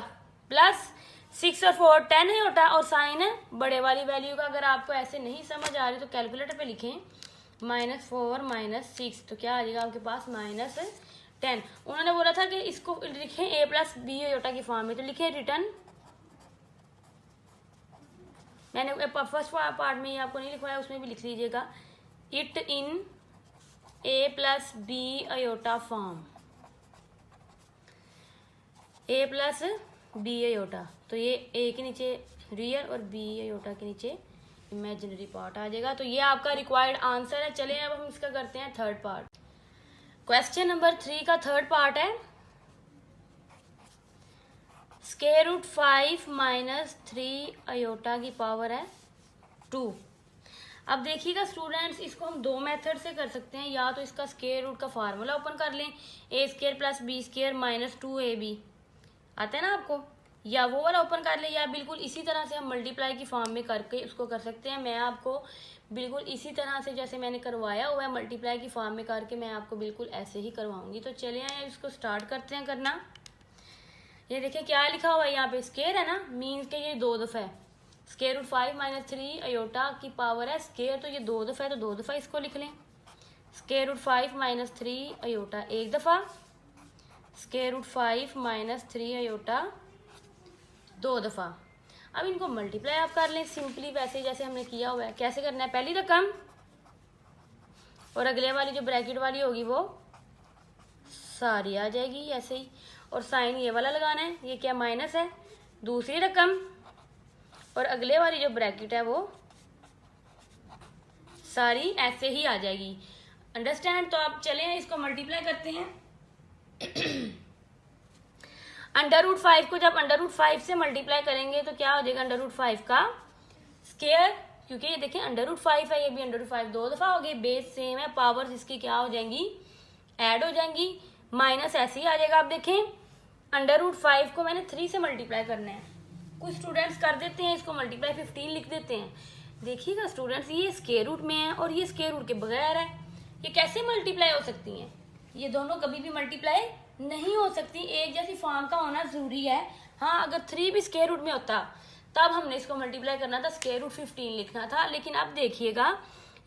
प्लस 6 और 4 10 अयोटा और साइन बड़े वाली वैल्यू का। अगर आपको ऐसे नहीं समझ आ रही तो कैलकुलेटर पे लिखें -4 -6 तो क्या आ जाएगा आपके पास -10। उन्होंने बोला था कि इसको लिखें a प्लस बी अयोटा की फॉर्म में, तो लिखें रिटर्न। मैंने फर्स्ट पार्ट में ही आपको नहीं लिखवाया, उसमें भी लिख लीजिएगा it in a plus B iota form, a plus B iota. तो ये a के नीचे रियल और b अयोटा के नीचे इमेजिनरी पार्ट आ जाएगा। तो ये आपका रिक्वायर्ड आंसर है। चलिए अब हम इसका करते हैं थर्ड पार्ट। क्वेश्चन नंबर 3 का थर्ड पार्ट है स्क्वायर रूट 5 माइनस 3 अयोटा की पावर है 2। अब देखिएगा स्टूडेंट्स इसको हम दो मेथड से कर सकते हैं, या तो इसका स्क्वायर रूट का फार्मूला ओपन कर लें a² plus b² minus 2ab आता है ना आपको, या वो वाला ओपन कर ले, या बिल्कुल इसी तरह से हम मल्टीप्लाई की फॉर्म में करके उसको कर सकते हैं। मैं आपको बिल्कुल इसी तरह से जैसे मैंने करवाया हुआ है मल्टीप्लाई की फॉर्म में करके मैं आपको बिल्कुल ऐसे ही करवाऊंगी। तो चलिए इसको स्टार्ट करते हैं करना। ये देखिए क्या लिखा हुआ है यहाँ पे स्क्वायर है ना, मीन्स के ये 2 दफ़ा है। स्क्वायर रूट 5 माइनस 3 अयोटा की पावर है स्क्वायर, तो ये 2 दफ़ा है तो 2 दफ़ा इसको लिख लें। स्क्वायर रूट 5 माइनस 3 अयोटा 1 दफ़ा, स्क्वायर रूट 5 माइनस 3 अयोटा 2 दफ़ा। अब इनको मल्टीप्लाई आप कर लें सिंपली वैसे जैसे हमने किया हुआ है। कैसे करना है, पहली रकम और अगले वाली जो ब्रैकेट वाली होगी वो सारी आ जाएगी ऐसे ही, और साइन ये वाला लगाना है, ये क्या माइनस है, दूसरी रकम और अगले वाली जो ब्रैकेट है वो सारी ऐसे ही आ जाएगी, अंडरस्टैंड। तो आप चलें इसको मल्टीप्लाई करते हैं। अंडर रूट 5 को जब अंडर रूट 5 से मल्टीप्लाई करेंगे तो क्या हो जाएगा अंडर रूट 5 का स्केयर, क्योंकि ये देखें √5 है, ये भी √5 2 दफा हो गए, बेस सेम है, पावर इसकी क्या हो जाएंगी, ऐड हो जाएंगी, माइनस ऐसे ही आ जाएगा। आप देखें √5 को मैंने 3 से मल्टीप्लाई करना है, कुछ स्टूडेंट्स कर देते हैं इसको मल्टीप्लाई 15 लिख देते हैं। देखिएगा स्टूडेंट्स, ये स्केयर रूट में है और ये स्केयर रूट के बगैर है, ये कैसे मल्टीप्लाई हो सकती हैं? ये दोनों कभी भी मल्टीप्लाई नहीं हो सकती, एक जैसी फॉर्म का होना जरूरी है। हाँ, अगर 3 भी स्केयर रूट में होता तब हमने इसको मल्टीप्लाई करना था, स्केयर रूट 15 लिखना था, लेकिन अब देखिएगा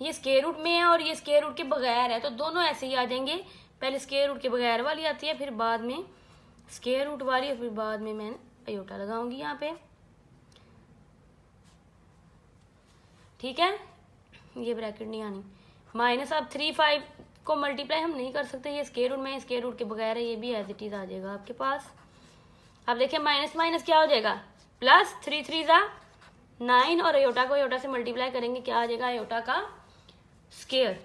ये स्केयर रूट में है और ये स्केयर रूट के बगैर है, तो दोनों ऐसे ही आ जाएंगे। पहले स्केयर रूट के बगैर वाली आती है, फिर बाद में स्केयर रूट वाली, और फिर बाद में मैं अयोटा लगाऊंगी यहाँ पे, ठीक है। ये ब्रैकेट नहीं आनी, माइनस। अब 3 5 को मल्टीप्लाई हम नहीं कर सकते, ये स्केयर रूट में, स्केयर रूट के बगैर है, ये भी एज इट इज आ जाएगा आपके पास। अब देखिए माइनस माइनस क्या हो जाएगा, प्लस 3 3 9, और अयोटा को अयोटा से मल्टीप्लाई करेंगे, क्या आ जाएगा, अयोटा का स्केयर।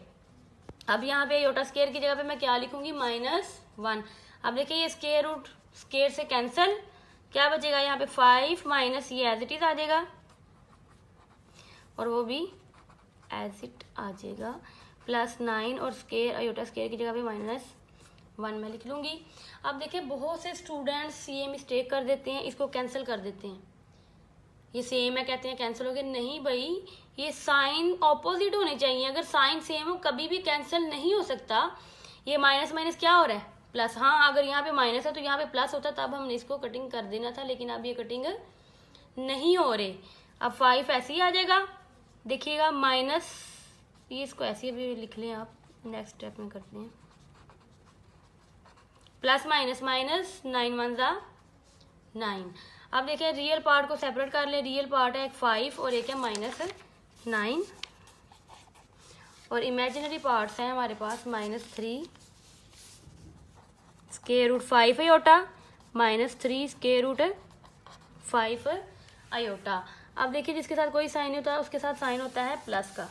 अब यहाँ पे अयोटा स्केयर की जगह पे मैं क्या लिखूंगी, -1। अब देखिए ये स्केयर रूट स्केयर से कैंसिल, क्या बचेगा यहाँ पे 5 माइनस ये एज इट इज आ जाएगा, और वो भी एज इट आ जाएगा, +9, और स्केयर अयोटा स्केयर की जगह पे -1 मैं लिख लूंगी। अब देखिए बहुत से स्टूडेंट्स ये मिस्टेक कर देते हैं, इसको कैंसिल कर देते हैं, ये सेम है कहते हैं कैंसिल हो गया। नहीं भाई, ये साइन ऑपोजिट होने चाहिए, अगर साइन सेम हो कभी भी कैंसिल नहीं हो सकता। ये माइनस माइनस क्या हो रहा है, प्लस। हाँ, अगर यहाँ पे माइनस है तो यहाँ पे प्लस होता, तब हमने इसको कटिंग कर देना था, लेकिन अब ये कटिंग नहीं हो रही। अब 5 ऐसे ही आ जाएगा, देखिएगा माइनस, ये इसको ऐसे भी लिख लें आप, नेक्स्ट स्टेप में करते हैं, प्लस माइनस माइनस 9 1 9। अब देखिए रियल पार्ट को सेपरेट कर ले, रियल पार्ट है एक 5 और एक है -9, और इमेजिनरी पार्ट्स हैं हमारे पास -3 square root 5 iota, -3 square root 5 iota. अब देखिए जिसके साथ कोई साइन नहीं होता उसके साथ साइन होता है प्लस का,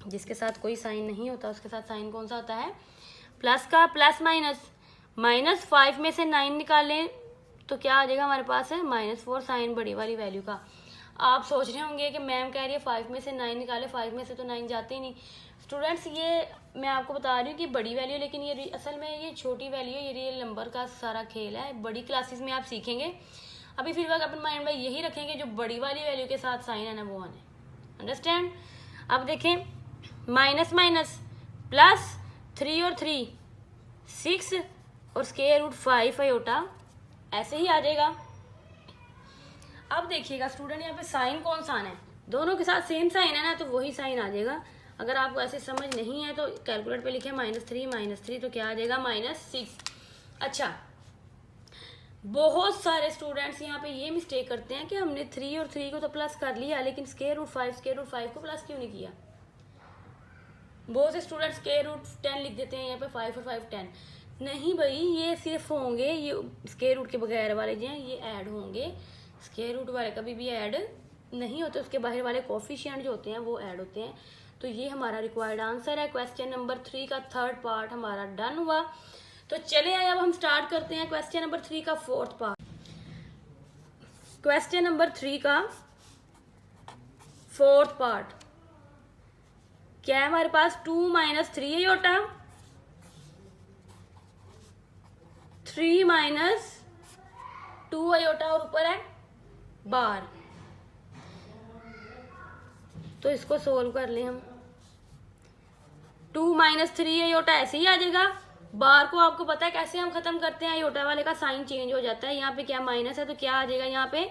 जिसके साथ कोई साइन नहीं होता उसके साथ साइन कौन सा होता है, प्लस का। प्लस माइनस, -5 में से 9 निकालें तो क्या आ जाएगा हमारे पास है -4 साइन बड़ी वाली वैल्यू का। आप सोच रहे होंगे कि मैम कह रही है 5 में से 9 निकाले, 5 में से तो 9 जाते ही नहीं। स्टूडेंट्स ये मैं आपको बता रही हूँ कि बड़ी वैल्यू, लेकिन ये असल में ये छोटी वैल्यू है, ये रियल नंबर का सारा खेल है, बड़ी क्लासेस में आप सीखेंगे। अभी फिलहाल अपन माइंड में यही रखेंगे जो बड़ी वाली वैल्यू के साथ साइन है ना वो आने, अंडरस्टैंड। अब देखें माइनस माइनस प्लस 3 और 3 6 और स्केयर रूट 5 अयोटा, ऐसे ही आ जाएगा। अब देखिएगा स्टूडेंट यहाँ पे साइन कौन सा आना है, दोनों के साथ सेम साइन है ना, तो वही साइन आ जाएगा। अगर आपको ऐसे समझ नहीं है तो कैलकुलेट पे लिखे -3 तो क्या आ जाएगा -6। अच्छा, बहुत सारे स्टूडेंट्स यहाँ पे ये मिस्टेक करते हैं कि हमने 3 और 3 को तो प्लस कर लिया, लेकिन स्केयर रूट 5 को प्लस क्यों नहीं किया। बहुत से स्टूडेंट्स स्केयर रूट 10 लिख देते हैं यहाँ पे, 5 और 5 10। नहीं भाई, ये सिर्फ होंगे, ये स्केयर रूट के बगैर वाले जो हैं ये ऐड होंगे, स्केयर रूट वाले कभी भी ऐड नहीं होते, उसके बाहर वाले कोफिशिएंट जो होते हैं वो ऐड होते हैं। तो ये हमारा रिक्वायर्ड आंसर है। क्वेश्चन नंबर 3 का थर्ड पार्ट हमारा डन हुआ। तो चले आए, अब हम स्टार्ट करते हैं क्वेश्चन नंबर 3 का फोर्थ पार्ट। क्वेश्चन नंबर 3 का फोर्थ पार्ट क्या है हमारे पास, 2 - 3 अयोटा, 3 - 2 अयोटा और ऊपर है बार। तो इसको सोल्व कर ले हम। 2 - 3 अयोटा ऐसे ही आ जाएगा, बार को आपको पता है कैसे हम खत्म करते हैं, अयोटा वाले का साइन चेंज हो जाता है। यहाँ पे क्या माइनस है तो क्या आ जाएगा, यहाँ पे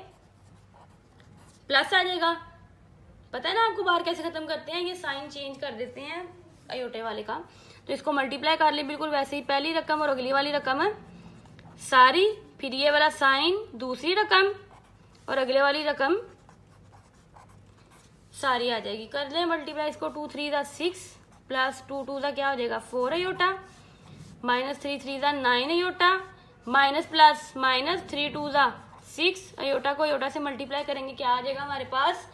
प्लस आ जाएगा। पता है ना आपको बार कैसे खत्म करते हैं, ये साइन चेंज कर देते हैं अयोटे वाले का। तो इसको मल्टीप्लाई कर ले बिल्कुल वैसे ही, पहली रकम और अगली वाली रकम है सारी, फिर ये वाला साइन दूसरी रकम और अगले वाली रकम सारी आ जाएगी। कर ले मल्टीप्लाई इसको, 2 3 6 प्लस 2 2 क्या हो जाएगा 4 iota, -3 3 9 iota, minus plus -3 2 6 iota को अयोटा से मल्टीप्लाई करेंगे, क्या आ जाएगा हमारे पास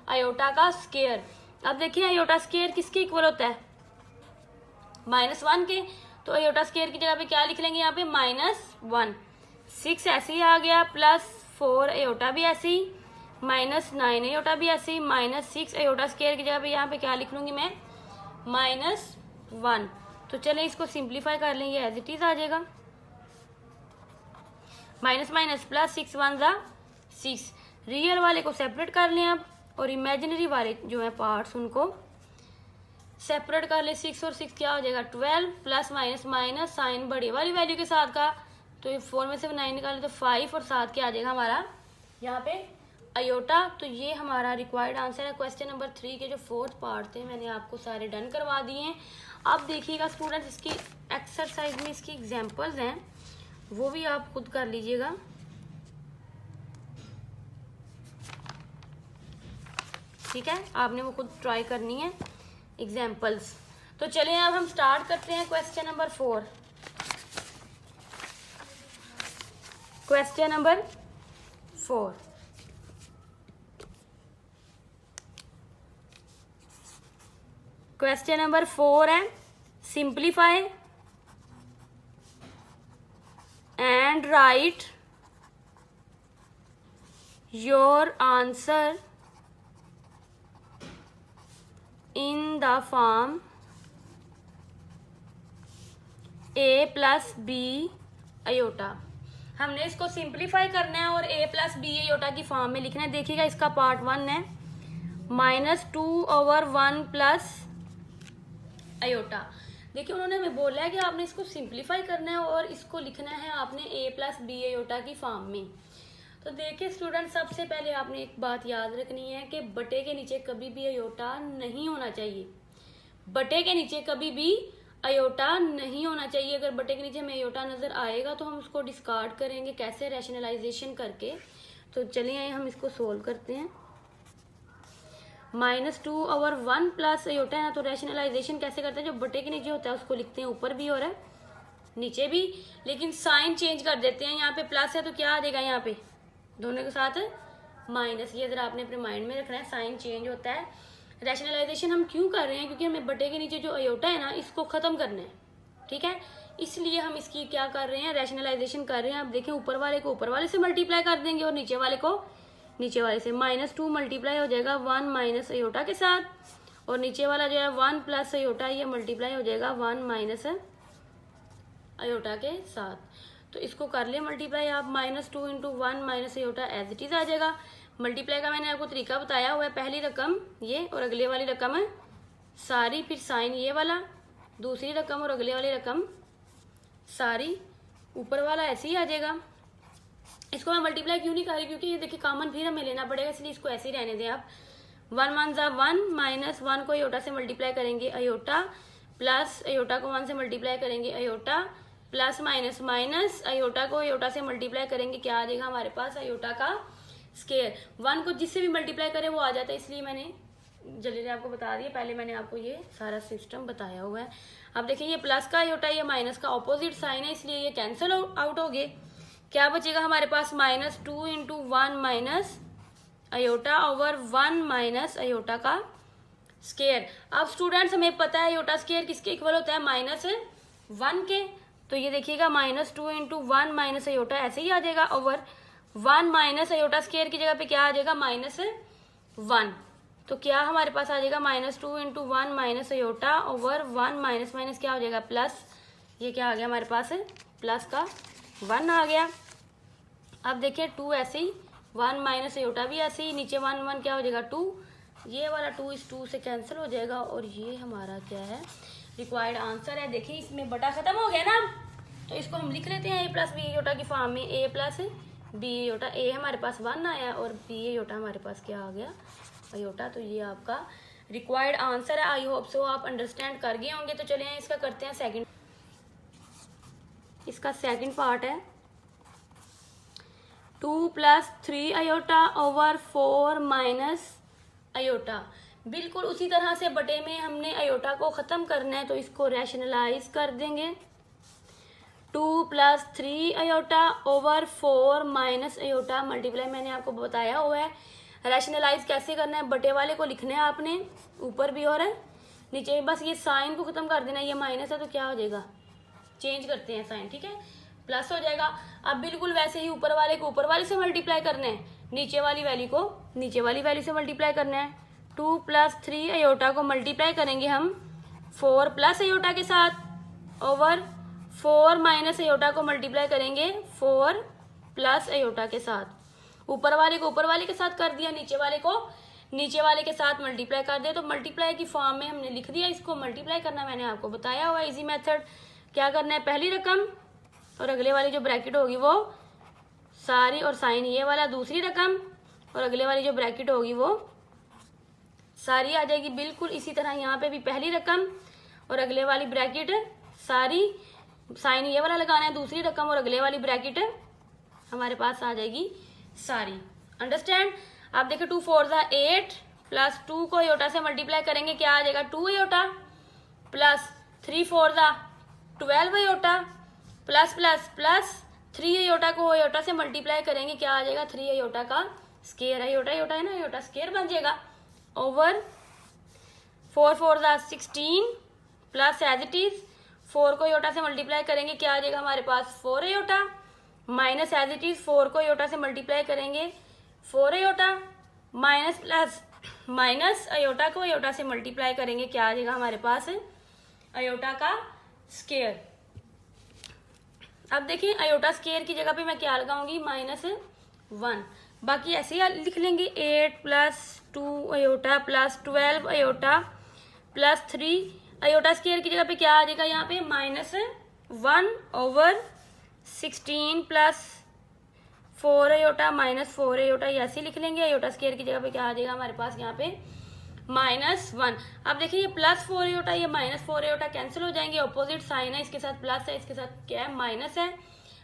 अयोटा का स्केयर। अब देखिए अयोटा स्केयर किसके इक्वल होता है, -1 के, तो अयोटा स्केयर की जगह पे क्या लिख लेंगे यहाँ पे -1। 6 ऐसे ही आ गया, प्लस 4 अयोटा भी ऐसे ही, -9 अयोटा भी ऐसे ही, -6 अयोटा स्क्वायर की जगह पे यहाँ पे क्या लिख लूंगी मैं, -1। तो चलें इसको सिंप्लीफाई कर लें, ये एज इट इज आ जाएगा, माइनस माइनस प्लस, 6 1 ज़ा 6। रियल वाले को सेपरेट कर लें अब, और इमेजिनरी वाले जो है पार्ट्स उनको सेपरेट कर ले। 6 और 6 क्या हो जाएगा 12, प्लस माइनस माइनस, साइन बड़ी वाली वैल्यू के साथ का, तो 4 में से 9 निकाले तो 5, और साथ क्या आ जाएगा हमारा यहाँ पे अयोटा। तो ये हमारा रिक्वायर्ड आंसर है क्वेश्चन नंबर 3 के जो 4th पार्ट थे मैंने आपको सारे डन करवा दिए हैं। अब देखिएगा स्टूडेंट्स, इसकी एक्सरसाइज में इसकी एग्जाम्पल्स हैं, वो भी आप खुद कर लीजिएगा। ठीक है, आपने वो खुद ट्राई करनी है एग्जाम्पल्स। तो चलिए अब हम स्टार्ट करते हैं question number 4। Question number 4, question number 4 है simplify and write your answer in the form a plus b iota। हमने इसको सिंप्लीफाई करना है और a प्लस बी आयोटा की फॉर्म में लिखना है। देखिएगा इसका पार्ट 1 है -2/1 प्लस आयोटा। देखिए उन्होंने हमें बोला है कि आपने इसको सिंप्लीफाई करना है और इसको लिखना है आपने a प्लस बी आयोटा की फॉर्म में। तो देखिए स्टूडेंट, सबसे पहले आपने एक बात याद रखनी है कि बटे के नीचे कभी भी आयोटा नहीं होना चाहिए। बटे के नीचे कभी भी आयोटा नहीं होना चाहिए। अगर बटे के नीचे हमें आयोटा नजर आएगा तो हम उसको डिस्कार्ड करेंगे। कैसे? रैशनलाइजेशन करके। तो चलिए हम इसको सोल्व करते हैं। -2/1 प्लस आयोटा है ना, तो रैशनलाइजेशन कैसे करते हैं? जो बटे के नीचे होता है उसको लिखते हैं ऊपर भी और नीचे भी, लेकिन साइन चेंज कर देते हैं। यहाँ पे प्लस है तो क्या आ जाएगा, यहाँ पे दोनों के साथ माइनस। ये जरा आपने अपने माइंड में रखना है, साइन चेंज होता है। रैशनलाइजेशन हम क्यों कर रहे हैं? क्योंकि हमें बटे के नीचे जो आयोटा है ना, इसको खत्म करना है। ठीक है, इसलिए हम इसकी क्या कर रहे हैं, रैशनलाइजेशन कर रहे हैं। अब देखें, ऊपर वाले को ऊपर वाले से मल्टीप्लाई कर देंगे और नीचे वाले को नीचे वाले से। -2 मल्टीप्लाई हो जाएगा 1 माइनस आयोटा के साथ, और नीचे वाला जो है 1 प्लस आयोटा, ये मल्टीप्लाई हो जाएगा 1 माइनस आयोटा के साथ। तो इसको कर ले मल्टीप्लाई आप। -2 × 1 minus iota as it is आ जाएगा। मल्टीप्लाई का मैंने आपको तरीका बताया हुआ है। पहली रकम ये और अगले वाली रकम है सारी, फिर साइन ये वाला, दूसरी रकम और अगले वाली रकम सारी, ऊपर वाला ऐसे ही आ जाएगा। इसको मैं मल्टीप्लाई क्यों नहीं कर रही? क्योंकि ये देखिए कॉमन फिर हमें लेना पड़ेगा, इसलिए इसको ऐसे ही रहने दें आप। 1 1 ज़ा 1, -1 को आयोटा से मल्टीप्लाई करेंगे आयोटा, प्लस आयोटा को 1 से मल्टीप्लाई करेंगे iota, plus minus minus iota को आयोटा से मल्टीप्लाई करेंगे, क्या आ जाएगा हमारे पास, आयोटा का स्केयर। 1 को जिससे भी मल्टीप्लाई करे वो आ जाता है, इसलिए मैंने जल्दी से आपको बता दिया। पहले मैंने आपको ये सारा सिस्टम बताया हुआ है। अब देखिए ये प्लस का आयोटा, ये माइनस का ऑपोजिट साइन है, इसलिए ये कैंसिल आउट हो गए। क्या बचेगा हमारे पास? -2 × 1 minus iota over 1 minus iota का स्केयर। अब स्टूडेंट्स हमें पता है आयोटा स्केयर किसके इक्वल होता है, -1 के। तो ये देखिएगा -2 × 1 माइनस आयोटा ऐसे ही आ जाएगा ओवर 1 माइनस आयोटा स्केयर की जगह पे क्या आ जाएगा, -1। तो क्या हमारे पास आ जाएगा -2 × 1 minus iota over 1 minus minus क्या हो जाएगा, प्लस। ये क्या आ गया हमारे पास, प्लस का 1 आ गया। अब देखिए 2 ऐसे ही, 1 माइनस आयोटा भी ऐसे ही, नीचे 1 1 क्या हो जाएगा 2, ये वाला 2 इस 2 से कैंसिल हो जाएगा, और ये हमारा क्या है, रिक्वायर्ड आंसर है। देखिए इसमें बटा खत्म हो गया ना, तो इसको हम लिख लेते हैं a प्लस बी आयोटा की फॉर्म में। a plus B iota, a हमारे पास 1 आया और b आयोटा हमारे पास क्या आ गया, आयोटा। तो ये आपका रिक्वायर्ड आंसर है। आई होप सो आप अंडरस्टैंड कर गए होंगे। तो चलिए इसका करते हैं सेकंड। इसका सेकंड पार्ट है 2 + 3 आयोटा ओवर 4 माइनस आयोटा। बिल्कुल उसी तरह से बटे में हमने आयोटा को खत्म करना है, तो इसको रैशनलाइज कर देंगे। 2 + 3 iota over 4 minus iota multiply मैंने आपको बताया हुआ है। रैशनलाइज कैसे करना है, बटे वाले को लिखना है आपने ऊपर भी और नीचे भी, बस ये साइन को खत्म कर देना है। ये माइनस है तो क्या हो जाएगा, चेंज करते हैं साइन, ठीक है, प्लस हो जाएगा। अब बिल्कुल वैसे ही ऊपर वाले को ऊपर वाले से मल्टीप्लाई करना है, नीचे वाली वैल्यू को नीचे वाली वैल्यू से मल्टीप्लाई करना है। 2 प्लस 3 अयोटा को मल्टीप्लाई करेंगे हम 4 प्लस अयोटा के साथ ओवर 4 माइनस अयोटा को मल्टीप्लाई करेंगे 4 प्लस अयोटा के साथ। ऊपर वाले को ऊपर वाले के साथ कर दिया, नीचे वाले को नीचे वाले के साथ मल्टीप्लाई कर दिया। तो मल्टीप्लाई की फॉर्म में हमने लिख दिया। इसको मल्टीप्लाई करना मैंने आपको बताया हुआ इजी मेथड। क्या करना है, पहली रकम और अगले वाली जो ब्रैकेट होगी वो सारी और साइन ये वाला, दूसरी रकम और अगले वाली जो ब्रैकेट होगी वो सारी आ जाएगी। बिल्कुल इसी तरह यहाँ पे भी पहली रकम और अगले वाली ब्रैकेट सारी, साइन ये वाला लगाना है, दूसरी रकम और अगले वाली ब्रैकेट हमारे पास आ जाएगी सारी। अंडरस्टैंड। आप देखो 2 4 8 प्लस 2 को अयोटा से मल्टीप्लाई करेंगे क्या आ जाएगा 2 iota, plus 3 4 12 iota, plus plus plus 3 iota को अयोटा से मल्टीप्लाई करेंगे क्या आ जाएगा 3 अयोटा का स्केयर। अयोटा अयोटा है ना, अयोटा स्केयर बन जाएगा over 4 4 16 plus as it is 4 को अयोटा से मल्टीप्लाई करेंगे क्या आ जाएगा हमारे पास 4 iota, minus as it is 4 को अयोटा से मल्टीप्लाई करेंगे 4 iota, minus plus minus iota को अयोटा से मल्टीप्लाई करेंगे क्या आ जाएगा हमारे पास अयोटा का स्केयर। अब देखिए अयोटा स्केयर की जगह पे मैं क्या लगाऊंगी -1, बाकी ऐसे ही लिख लेंगे 8 plus 2 iota plus 12 iota plus 3 iota square की जगह पे क्या आ जाएगा यहाँ पे -1 over 16 plus 4 iota minus 4 iota, ऐसे लिख लेंगे। अयोटा स्केयर की जगह पे क्या आ जाएगा हमारे पास यहाँ पे -1। अब देखिए ये प्लस 4 अयोटा ये -4 अयोटा कैंसिल हो जाएंगे, ऑपोजिट साइन है, इसके साथ प्लस है, इसके साथ क्या है माइनस है।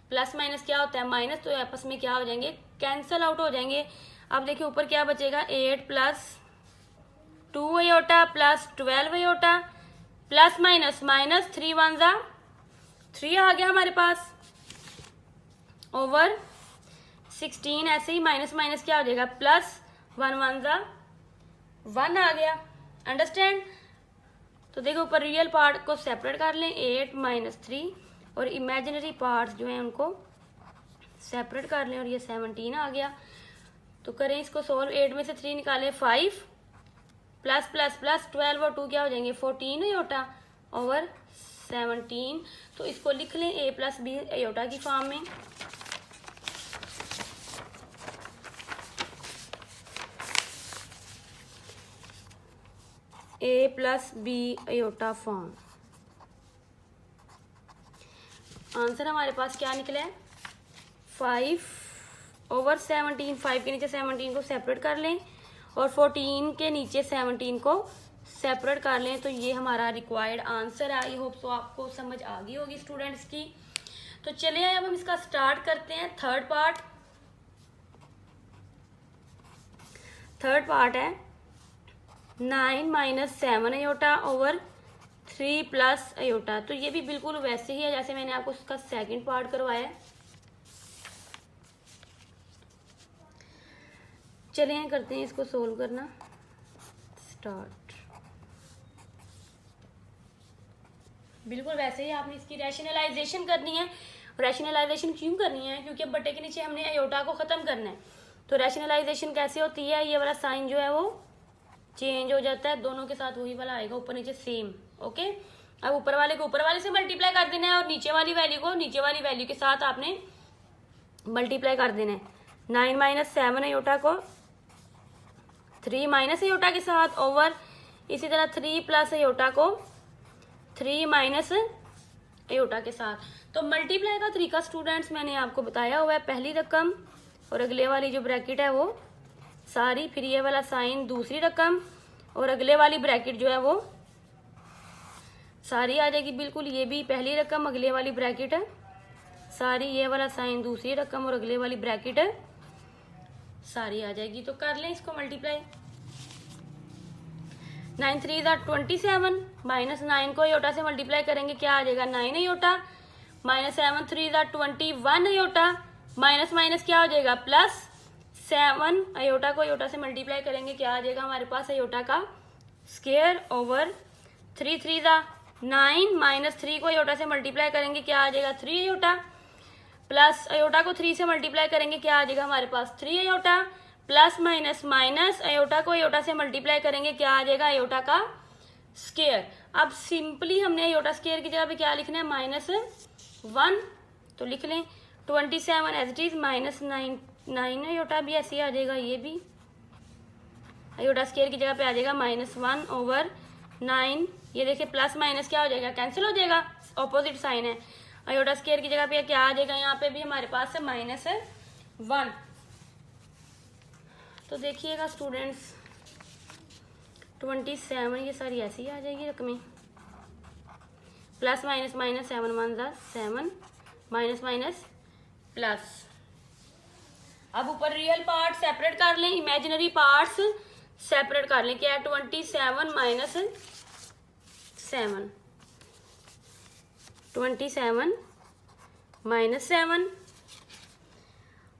प्लस माइनस क्या होता है माइनस, तो आपस में क्या हो जाएंगे कैंसिल आउट हो जाएंगे। अब देखिए ऊपर क्या बचेगा 8 plus 2 iota plus 12 iota plus minus minus 3 1 3 आ गया हमारे पास ओवर 16, ऐसे ही माइनस माइनस क्या हो जाएगा प्लस 1 1 आ गया। अंडरस्टैंड। तो देखो ऊपर रियल पार्ट को सेपरेट कर लें 8 माइनस 3 और इमेजिनरी पार्ट्स जो हैं उनको सेपरेट कर लें और ये 17 आ गया। तो करें इसको सोल्व, 8 में से 3 निकालें 5 प्लस प्लस प्लस 12 और 2 क्या हो जाएंगे 14 अयोटा ओवर 17। तो इसको लिख लें a प्लस बी अयोटा की फॉर्म में। a plus B iota form. Answer हमारे पास क्या निकला है 5 ओवर 17। 5 के नीचे 17 को सेपरेट कर लें और 14 के नीचे 17 को सेपरेट कर लें। तो ये हमारा रिक्वायर्ड आंसर है। आई होप सो आपको समझ आ गई होगी स्टूडेंट्स की। तो चलिए अब हम इसका स्टार्ट करते हैं थर्ड पार्ट। थर्ड पार्ट है 9 minus 7 iota over 3 plus iota. तो ये भी बिल्कुल वैसे ही है जैसे मैंने आपको उसका सेकंड पार्ट करवाया है। चलिए करते हैं इसको सोल्व करना स्टार्ट। बिल्कुल वैसे ही आपने इसकी रैशनलाइजेशन करनी है। रैशनलाइजेशन क्यों करनी है, क्योंकि बटे के नीचे हमने अयोटा को खत्म करना है। तो रैशनलाइजेशन कैसे होती है, ये वाला साइन जो है वो चेंज हो जाता है, दोनों के साथ वही वाला आएगा ऊपर नीचे सेम। ओके, अब ऊपर वाले को ऊपर वाले से मल्टीप्लाई कर देना है और नीचे वाली वैल्यू को नीचे वाली वैल्यू के साथ आपने मल्टीप्लाई कर देना है। 9 माइनस 7 अयोटा को 3 माइनस अयोटा के साथ ओवर इसी तरह 3 प्लस अयोटा को 3 माइनस अयोटा के साथ। तो मल्टीप्लाई का तरीका स्टूडेंट्स मैंने आपको बताया हुआ है। पहली रकम और अगले वाली जो ब्रैकेट है वो सारी, फिर ये वाला साइन दूसरी रकम और अगले वाली ब्रैकेट जो है वो सारी आ जाएगी। बिल्कुल ये भी पहली रकम अगले वाली ब्रैकेट है सारी, ये वाला साइन दूसरी रकम और अगले वाली ब्रैकेट है सारी आ जाएगी। तो कर लें इसको मल्टीप्लाई। 9 3 27 माइनस 9 को अयोटा से मल्टीप्लाई करेंगे क्या आ जाएगा 9 iota, minus 7 3 21 iota, minus minus क्या हो जाएगा प्लस 7 अयोटा को अयोटा से मल्टीप्लाई करेंगे क्या आ जाएगा हमारे पास अयोटा का स्केयर ओवर 3 3 9 माइनस 3 को अयोटा से मल्टीप्लाई करेंगे क्या आ जाएगा 3 अयोटा, प्लस अयोटा को 3 से मल्टीप्लाई करेंगे क्या आ जाएगा हमारे पास 3 iota, plus minus minus, iota को अयोटा से मल्टीप्लाई करेंगे, क्या आ जाएगा, अयोटा का स्केयर। अब सिंपली हमने अयोटा स्केयर की जगह पे क्या लिखना है, -1, तो लिख लें 27 एज इट इज, -9 अयोटा भी ऐसे ही आ जाएगा, ये भी अयोटा स्केयर की जगह पे आ जाएगा -1/9। ये देखिए प्लस माइनस क्या हो जाएगा, कैंसिल हो जाएगा, ऑपोजिट साइन है। अयोटा स्केयर की जगह पे क्या आ जाएगा, यहाँ पे भी हमारे पास है -1। तो देखिएगा स्टूडेंट्स 27, ये सारी ऐसी ही आ जाएगी रकमें, प्लस माइनस माइनस, 7 1 ज़ा 7, माइनस माइनस प्लस। अब ऊपर रियल पार्ट सेपरेट कर लें, इमेजिनरी पार्ट्स सेपरेट कर लें, क्या है 27 माइनस 7, 27 माइनस 7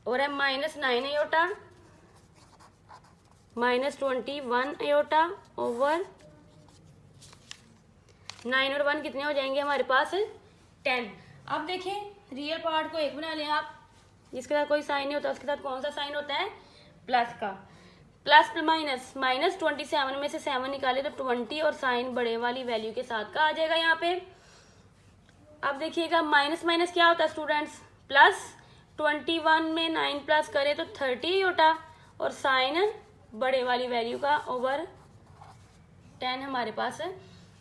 और है -9 अयोटा, -21 अयोटा ओवर 9 और 1 कितने हो जाएंगे हमारे पास, 10। अब देखें रियल पार्ट को एक बना लें आप, जिसके साथ कोई साइन नहीं होता उसके साथ कौन सा साइन होता है, प्लस का। प्लस माइनस, -27 में से 7 निकाले तो 20 और साइन बड़े वाली वैल्यू के साथ का आ जाएगा यहाँ पे। अब देखिएगा माइनस माइनस क्या होता है स्टूडेंट्स, प्लस 21 में 9 प्लस करे तो 30 अयोटा और साइन बड़े वाली वैल्यू का ओवर 10 हमारे पास है,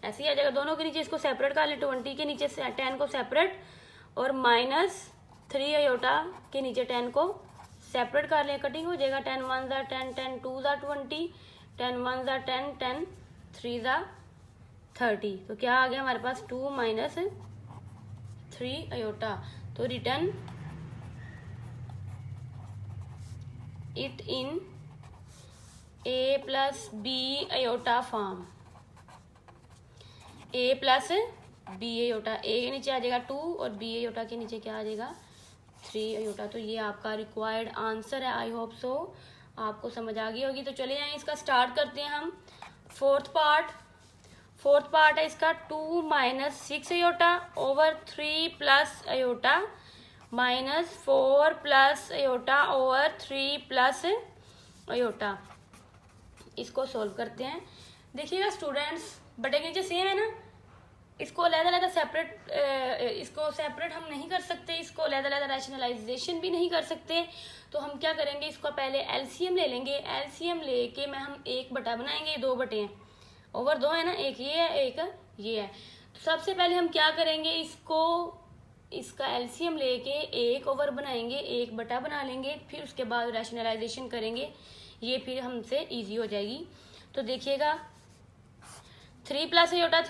ऐसे ही आ जाएगा। दोनों के नीचे इसको सेपरेट कर ले, 20 के नीचे 10 को सेपरेट और -3 अयोटा के नीचे 10 को सेपरेट कर ले, कटिंग हो जाएगा, 10 1 ज़ा 10, 10 2 ज़ा 20, 10 1 ज़ा 10, 10 3 ज़ा 30। तो क्या आ गया हमारे पास, 2 माइनस 3 अयोटा। तो return it in A plus B iota form, A plus B iota, A के नीचे आ जाएगा 2 और B अयोटा के नीचे क्या आ जाएगा, 3 अयोटा। तो ये आपका रिक्वायर्ड आंसर है, आई होप सो आपको समझ आ गई होगी। तो चले जाएं इसका स्टार्ट करते हैं हम। फोर्थ पार्ट है इसका 2 minus 6 iota over 3 plus iota -4 plus iota over 3 plus iota. इसको सोल्व करते हैं। देखिएगा स्टूडेंट्स बटे के नीचे सेम है ना, इसको अलग-अलग सेपरेट, इसको सेपरेट हम नहीं कर सकते, इसको अलग-अलग रैशनलाइजेशन भी नहीं कर सकते। तो हम क्या करेंगे, इसको पहले एलसीएम ले लेंगे, एलसीएम लेके मैं हम 1 बटा बनाएंगे, 2 बटे हैं, ओवर 2 है ना, एक ये है एक ये है। तो सबसे पहले हम क्या करेंगे, इसका एलसीएम लेके 1 ओवर बनाएंगे, 1 बटा बना लेंगे, फिर उसके बाद रैशनलाइजेशन करेंगे, ये फिर हमसे इजी हो जाएगी। तो देखिएगा 3 प्लस अयोटा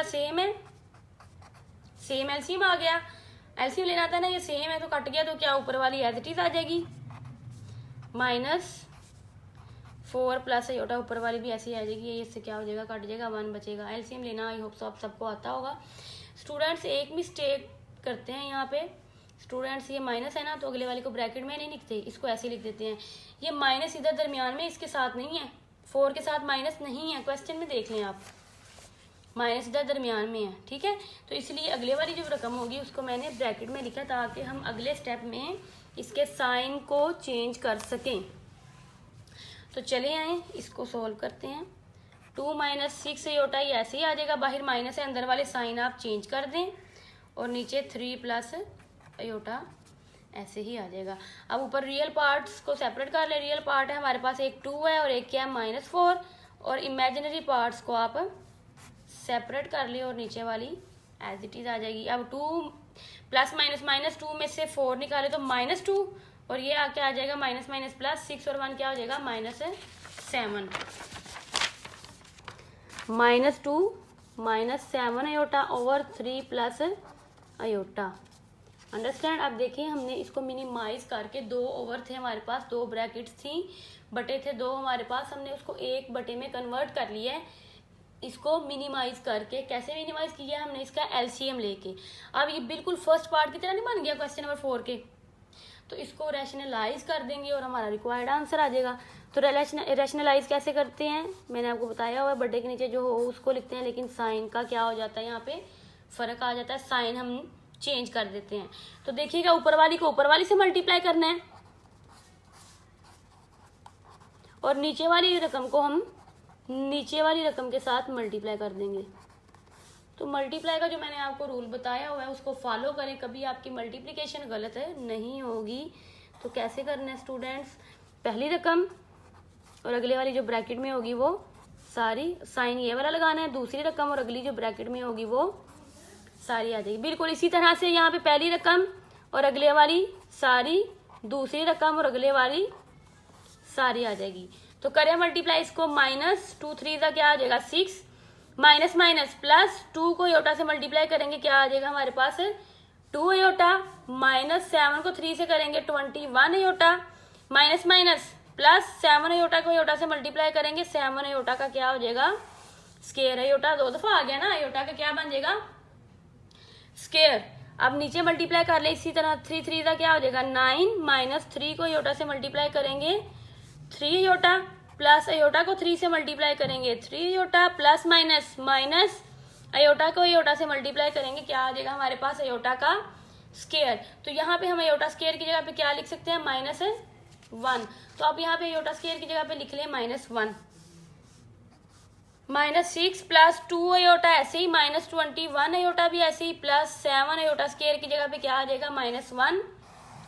सेम है, सेम एलसीएम आ गया, एलसीएम लेना था ना, ये सेम है तो कट गया, तो क्या ऊपर वाली एज इट इज आ जाएगी, -4 प्लस अयोटा ऊपर वाली भी ऐसी आ जाएगी, ये इससे क्या हो जाएगा, कट जाएगा, 1 बचेगा। एलसीएम लेना आई होप सो आप सबको आता होगा। स्टूडेंट्स एक मिस्टेक करते हैं यहाँ पे स्टूडेंट्स, ये माइनस है ना तो अगले वाले को ब्रैकेट में नहीं लिखते, इसको ऐसे लिख देते हैं। ये माइनस इधर दरमियान में इसके साथ नहीं है, 4 के साथ माइनस नहीं है, क्वेश्चन में देख लें आप, माइनस इधर दरमियान में है, ठीक है। तो इसलिए अगले वाली जो रकम होगी उसको मैंने ब्रैकेट में लिखा ताकि हम अगले स्टेप में इसके साइन को चेंज कर सकें। तो चले आए इसको सोल्व करते हैं। 2 माइनस 6 अयोटा ये ऐसे ही आ जाएगा, बाहर माइनस है, अंदर वाले साइन आप चेंज कर दें और नीचे 3 प्लस अयोटा ऐसे ही आ जाएगा। अब ऊपर रियल पार्ट्स को सेपरेट कर ले, रियल पार्ट है हमारे पास, एक 2 है और एक क्या है -4, और इमेजिनरी पार्ट्स को आप सेपरेट कर ले और नीचे वाली एज इट इज आ जाएगी। अब 2 प्लस माइनस -2 में से 4 निकाले तो -2 और ये क्या आ जाएगा, माइनस माइनस प्लस, 6 और 1 क्या हो जाएगा, -7, -2 -7 iota over 3 plus iota. Understand. अब देखिए हमने इसको मिनिमाइज करके 2 ओवर थे हमारे पास, 2 ब्रैकेट्स थी, बटे थे 2 हमारे पास, हमने उसको 1 बटे में कन्वर्ट कर लिया है। इसको मिनिमाइज करके कैसे मिनिमाइज किया हमने, इसका एलसीएम लेके। अब ये बिल्कुल फर्स्ट पार्ट की तरह नहीं बन गया क्वेश्चन नंबर 4 के, तो इसको रैशनलाइज कर देंगे और हमारा रिक्वायर्ड आंसर आ जाएगा। तो रैशनलाइज कैसे करते हैं मैंने आपको बताया हुआ है, बर्थडे के नीचे जो हो उसको लिखते हैं, लेकिन साइन का क्या हो जाता है, यहाँ पे फर्क आ जाता है, साइन हम चेंज कर देते हैं। तो देखिएगा ऊपर वाली को ऊपर वाली से मल्टीप्लाई करना है, और नीचे वाली रकम को हम नीचे वाली रकम के साथ मल्टीप्लाई कर देंगे। तो मल्टीप्लाई का जो मैंने आपको रूल बताया हुआ है उसको फॉलो करें, कभी आपकी मल्टीप्लिकेशन गलत है नहीं होगी। तो कैसे करना है स्टूडेंट्स, पहली रकम और अगले वाली जो ब्रैकेट में होगी वो सारी, साइन ये वाला लगाना है, दूसरी रकम और अगली जो ब्रैकेट में होगी वो सारी आ जाएगी। बिल्कुल इसी तरह से यहाँ पे पहली रकम और अगले वाली सारी, दूसरी रकम और अगले वाली सारी आ जाएगी। तो करें मल्टीप्लाई इसको, माइनस 2 3 का क्या आ जाएगा 6, माइनस माइनस प्लस 2 को आयोटा से मल्टीप्लाई करेंगे क्या आ जाएगा हमारे पास 2 आयोटा, माइनस 7 को 3 से करेंगे 21 iota, minus minus plus 7 iota को आयोटा से मल्टीप्लाई करेंगे 7 आयोटा का क्या हो जाएगा स्केयर। आयोटा 2 दफा आ गया ना, आयोटा का क्या बन जाएगा स्केयर। अब नीचे मल्टीप्लाई कर ले इसी तरह, 3 3 का क्या हो जाएगा 9, माइनस 3 को आयोटा से मल्टीप्लाई करेंगे 3 आयोटा, प्लस आयोटा को 3 से मल्टीप्लाई करेंगे 3 iota, plus minus minus iota को आयोटा से मल्टीप्लाई करेंगे क्या आ जाएगा हमारे पास आयोटा का स्केयर। तो यहाँ पे हम आयोटा स्केयर की जगह पे क्या लिख सकते हैं -1। तो अब यहाँ पे आयोटा स्केयर की जगह पे लिख लें -1, -6 प्लस 2 आयोटा ऐसे ही, -21 आयोटा भी ऐसे ही, प्लस 7 आयोटा स्केयर की जगह पे क्या आ जाएगा -1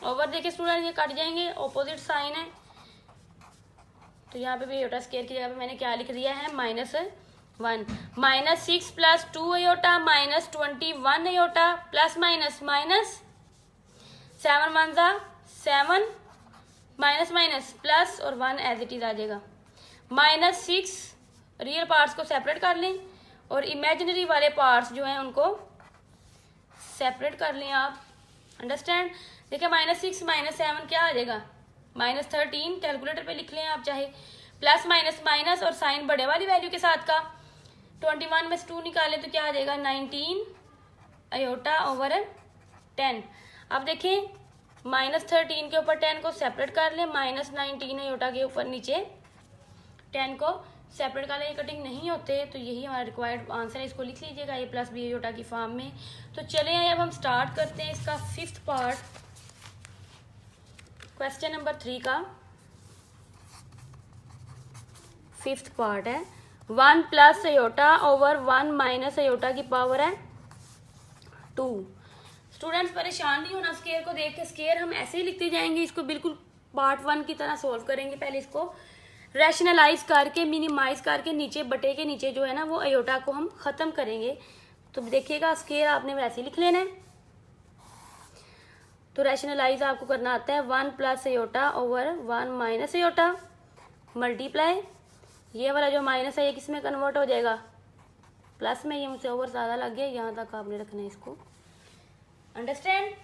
ओवर। देखिए स्टूडेंट ये कट जाएंगे, ऑपोजिट साइन है, तो यहाँ पे भी आयोटा स्केयर की जगह पे मैंने क्या लिख दिया है -1, -6 plus 2 iota -21 iota, plus minus minus 7 1 7, minus minus plus और 1 एज इट इज आ जाएगा। -6 रियल पार्ट्स को सेपरेट कर लें और इमेजिनरी वाले पार्ट्स जो हैं उनको सेपरेट कर लें आप, अंडरस्टैंड। देखिए -6 -7 क्या आ जाएगा -13, कैलकुलेटर पे लिख लें आप चाहे, प्लस माइनस माइनस और साइन बड़े वाली वैल्यू के साथ का, 21 में से 2 निकालें तो क्या आ जाएगा 19 आयोटा ओवर 10। अब देखें -13 के ऊपर 10 को सेपरेट कर लें, -19 आयोटा के ऊपर नीचे 10 को सेपरेट कर लें, कटिंग नहीं होते, तो यही हमारा रिक्वायर्ड आंसर है, इसको लिख लीजिएगा a प्लस बी आयोटा की फॉर्म में। तो चलें अब हम स्टार्ट करते हैं इसका 5th पार्ट, क्वेश्चन नंबर 3 का 5th पार्ट है 1 plus iota over 1 minus iota की पावर है 2। स्टूडेंट्स परेशान नहीं होना स्केयर को देख के, स्केयर हम ऐसे ही लिखते जाएंगे, इसको बिल्कुल पार्ट 1 की तरह सोल्व करेंगे। पहले इसको रैशनलाइज करके मिनिमाइज करके नीचे बटे के नीचे जो है ना वो आयोटा को हम खत्म करेंगे। तो देखिएगा स्केयर आपने वैसे ही लिख लेना है, तो रैशनलाइज आपको करना आता है 1 plus iota over 1 minus iota multiply, ये वाला जो माइनस है ये किस में कन्वर्ट हो जाएगा प्लस में, ये मुझसे ओवर ज़्यादा लग गया, यहाँ तक आपने रखना है इसको, अंडरस्टैंड।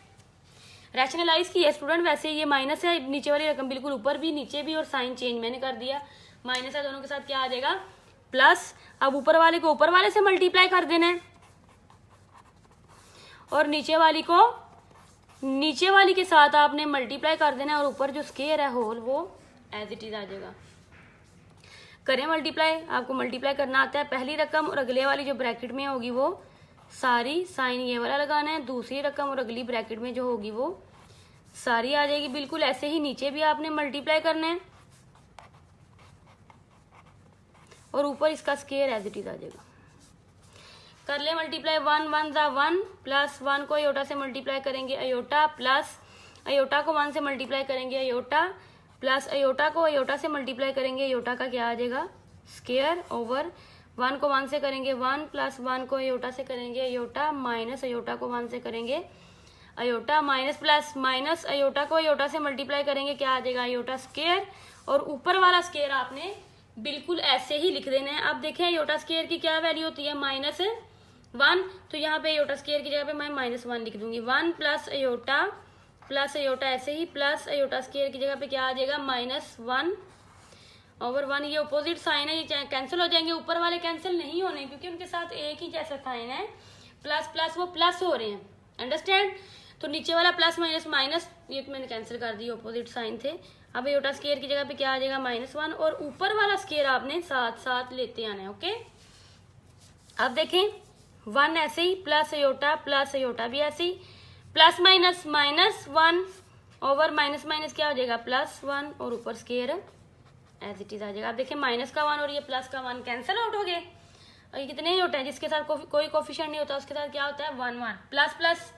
रैशनलाइज की है स्टूडेंट, वैसे ये माइनस है, नीचे वाली रकम बिल्कुल ऊपर भी नीचे भी, और साइन चेंज मैंने कर दिया, माइनस है दोनों के साथ क्या आ जाएगा प्लस। अब ऊपर वाले को ऊपर वाले से मल्टीप्लाई कर देना है और नीचे वाली को नीचे वाली के साथ आपने मल्टीप्लाई कर देना है, और ऊपर जो स्केयर है होल वो एज इट इज आ जाएगा। करें मल्टीप्लाई, आपको मल्टीप्लाई करना आता है, पहली रकम और अगले वाली जो ब्रैकेट में होगी वो सारी, साइन ये वाला लगाना है, दूसरी रकम और अगली ब्रैकेट में जो होगी वो सारी आ जाएगी। बिल्कुल ऐसे ही नीचे भी आपने मल्टीप्लाई करना है और ऊपर इसका स्केयर एज इट इज आ जाएगा। कर ले मल्टीप्लाई, 1 1 ज़ा 1, प्लस 1 को आयोटा से मल्टीप्लाई करेंगे आयोटा, प्लस आयोटा को 1 से मल्टीप्लाई करेंगे आयोटा, प्लस आयोटा को आयोटा से मल्टीप्लाई करेंगे आयोटा का क्या आ जाएगा स्केयर, ओवर 1 को 1 से करेंगे 1, प्लस 1 को आयोटा से करेंगे आयोटा, माइनस आयोटा को 1 से करेंगे iota, minus plus minus iota को आयोटा से मल्टीप्लाई करेंगे क्या आ जाएगा आयोटा स्केयर, और ऊपर वाला स्केयर आपने बिल्कुल ऐसे ही लिख देना है। अब देखें आयोटा स्केयर की क्या वैल्यू होती है -1, तो यहाँ पे आयोटा स्केयर की जगह पे मैं -1 लिख दूंगी, 1 प्लस आयोटा ऐसे ही, प्लस आयोटा स्केयर की जगह पे क्या आ जाएगा -1 ओवर 1। ये अपोजिट साइन है, ये कैंसिल हो जाएंगे, ऊपर वाले कैंसिल नहीं होने क्योंकि उनके साथ एक ही जैसा साइन है, प्लस प्लस वो प्लस हो रहे हैं, अंडरस्टैंड। तो नीचे वाला प्लस माइनस माइनस ये मैंने कैंसिल कर दिया, अपोजिट साइन थे। अब आयोटा स्केयर की जगह पे क्या आ जाएगा -1, और ऊपर वाला स्केयर आपने साथ साथ लेते आना है, ओके। अब देखें 1 ऐसे ही, प्लस आयोटा भी ऐसे ही, plus minus -1 over minus minus क्या हो जाएगा +1 और ऊपर स्केयर एज इट इज आ जाएगा। अब देखिए माइनस का 1 और ये प्लस का 1 कैंसिल आउट हो गए। और ये कितने ही होते हैं जिसके साथ कोई कोफिशिएंट नहीं होता उसके साथ क्या होता है 1 1 प्लस प्लस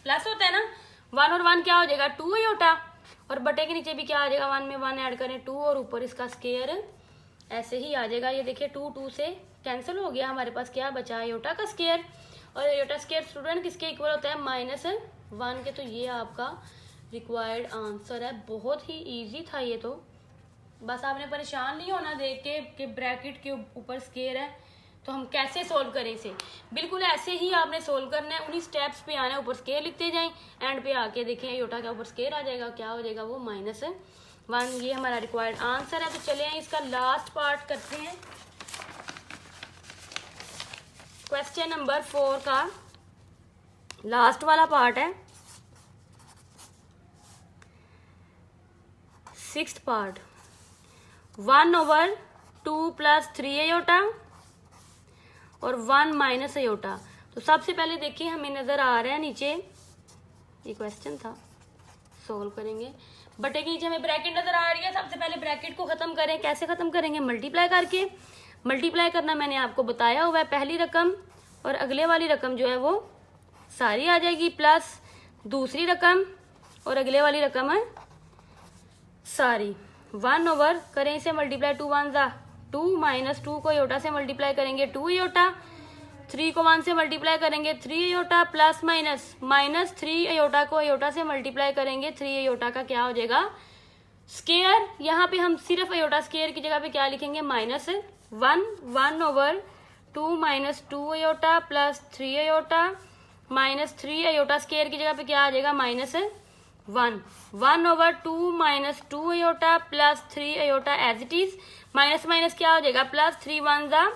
प्लस होता है ना। 1 और 1 क्या हो जाएगा 2 आयोटा, और बटे के नीचे भी क्या आ जाएगा 1 में 1 ऐड करें 2 और ऊपर इसका स्केयर ऐसे ही आ जाएगा। ये देखिए 2 2 से कैंसिल हो गया, हमारे पास क्या बचा आयोटा का स्केयर। और आयोटा स्केयर स्टूडेंट किसके इक्वल होता है -1 के। तो ये आपका रिक्वायर्ड आंसर है। बहुत ही इजी था ये, तो बस आपने परेशान नहीं होना देख के कि ब्रैकेट के ऊपर स्केयर है तो हम कैसे सोल्व करें इसे। बिल्कुल ऐसे ही आपने सोल्व करना है, उन्हीं स्टेप्स पे आना है, ऊपर स्केयर लिखते जाएं, एंड पे आके देखें आयोटा के ऊपर स्केयर आ जाएगा, क्या हो जाएगा वो -1। ये हमारा रिक्वायर्ड आंसर है। तो चले इसका लास्ट पार्ट करते हैं। क्वेश्चन नंबर 4 का लास्ट वाला पार्ट है, 6th पार्ट। 1/2 + 3 आयोटा और 1 - आयोटा। तो सबसे पहले देखिए हमें नजर आ रहा है नीचे, ये क्वेश्चन था, सोल्व करेंगे। बटे के नीचे हमें ब्रैकेट नजर आ रही है। सबसे पहले ब्रैकेट को खत्म करें, कैसे खत्म करेंगे मल्टीप्लाई करके। मल्टीप्लाई करना मैंने आपको बताया हुआ है, पहली रकम और अगले वाली रकम जो है वो सारी आ जाएगी, प्लस दूसरी रकम और अगले वाली रकम है सारी। 1 करें इसे मल्टीप्लाई, 2 1 ज़ा 2 -2 को आयोटा से मल्टीप्लाई करेंगे 2 आयोटा, 3 को 1 से मल्टीप्लाई करेंगे 3 आयोटा, प्लस -3 आयोटा को आयोटा से मल्टीप्लाई करेंगे 3 आयोटा का क्या हो जाएगा स्केयर। यहाँ पे हम सिर्फ आयोटा स्केयर की जगह पे क्या लिखेंगे -1। 1/2 -2 iota plus 3 iota -3 iota square की जगह पे क्या आ जाएगा -1। 1/2 -2 iota plus 3 iota as it is, minus minus क्या हो जाएगा प्लस, 3 1 ज़ा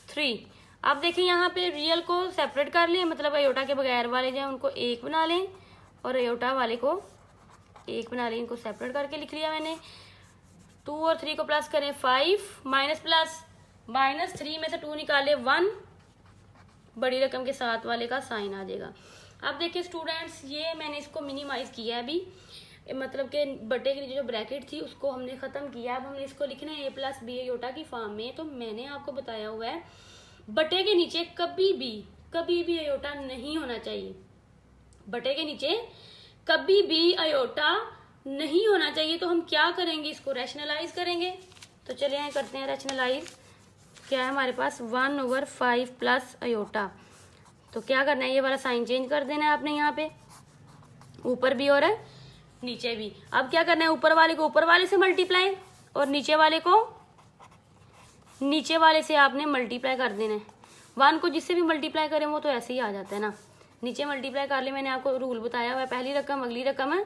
3। अब देखिए यहाँ पे रियल को सेपरेट कर लें, मतलब आयोटा के बगैर वाले जो है उनको 1 बना लें और आयोटा वाले को 1 बना लें। इनको सेपरेट करके लिख लिया मैंने। 2 और 3 को प्लस करें 5, माइनस प्लस -3 में से 2 निकाले 1, बड़ी रकम के साथ वाले का साइन आ जाएगा। अब देखिए स्टूडेंट्स, ये मैंने इसको मिनिमाइज किया है अभी, मतलब कि बटे की जो ब्रैकेट थी उसको हमने खत्म किया। अब हमने इसको लिखना है a + b आयोटा की फॉर्म में। तो मैंने आपको बताया हुआ है बटे के नीचे कभी भी आयोटा नहीं होना चाहिए। बटे के नीचे कभी भी आयोटा नहीं होना चाहिए। तो हम क्या करेंगे, इसको रैशनलाइज करेंगे। तो चलिए यहाँ करते हैं रैशनलाइज। क्या है हमारे पास 1/5 प्लस आयोटा। तो क्या करना है, ये वाला साइन चेंज कर देना है आपने यहाँ पे, ऊपर भी और नीचे भी। अब क्या करना है, ऊपर वाले को ऊपर वाले से मल्टीप्लाई और नीचे वाले को नीचे वाले से आपने मल्टीप्लाई कर देना है। 1 को जिससे भी मल्टीप्लाई करें वो तो ऐसे ही आ जाता है ना। नीचे मल्टीप्लाई कर ले, मैंने आपको रूल बताया हुआ है, पहली रकम अगली रकम है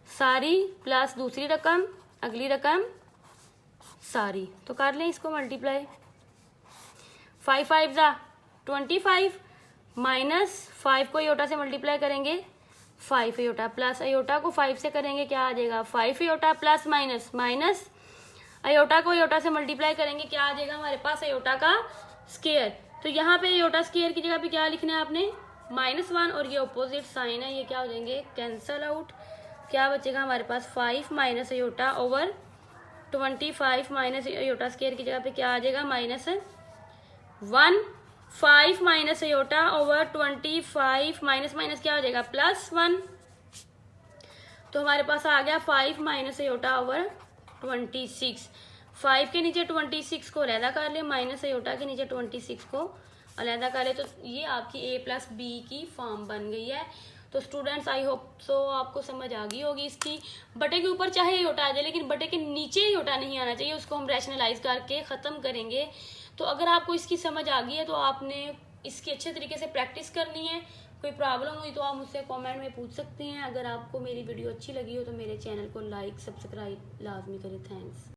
सारी प्लस दूसरी रकम अगली रकम सारी। तो कर लें इसको मल्टीप्लाई। 5 5 ज़ा 25 -5 को आयोटा से मल्टीप्लाई करेंगे 5 आयोटा, प्लस आयोटा को 5 से करेंगे क्या आ जाएगा 5 आयोटा, प्लस माइनस आयोटा को आयोटा से मल्टीप्लाई करेंगे क्या आ जाएगा हमारे पास आयोटा का स्केयर। तो यहाँ पे आयोटा स्केयर की जगह पे क्या लिखना है आपने -1, और ये ऑपोजिट साइन है, ये क्या हो जाएंगे कैंसल आउट। क्या बचेगा हमारे पास 5 minus iota over 25 minus iota square की जगह पे क्या आ जाएगा -1। 5 माइनस आयोटा ओवर 25 माइनस क्या हो जाएगा +1। तो हमारे पास आ गया 5 माइनस आयोटा ओवर 26। 5 के नीचे 26 को अलहदा कर ले, माइनस आयोटा के नीचे 26 को अलहदा कर ले। तो ये आपकी a + b की फॉर्म बन गई है। तो स्टूडेंट्स आई होप सो आपको समझ आ गई होगी इसकी। बटे के ऊपर चाहे आयोटा आ जाए लेकिन बटे के नीचे आयोटा नहीं आना चाहिए, उसको हम रैशनलाइज करके ख़त्म करेंगे। तो अगर आपको इसकी समझ आ गई है तो आपने इसकी अच्छे तरीके से प्रैक्टिस करनी है। कोई प्रॉब्लम हुई तो आप मुझसे कमेंट में पूछ सकती हैं। अगर आपको मेरी वीडियो अच्छी लगी हो तो मेरे चैनल को लाइक सब्सक्राइब लाजमी करें। थैंक्स।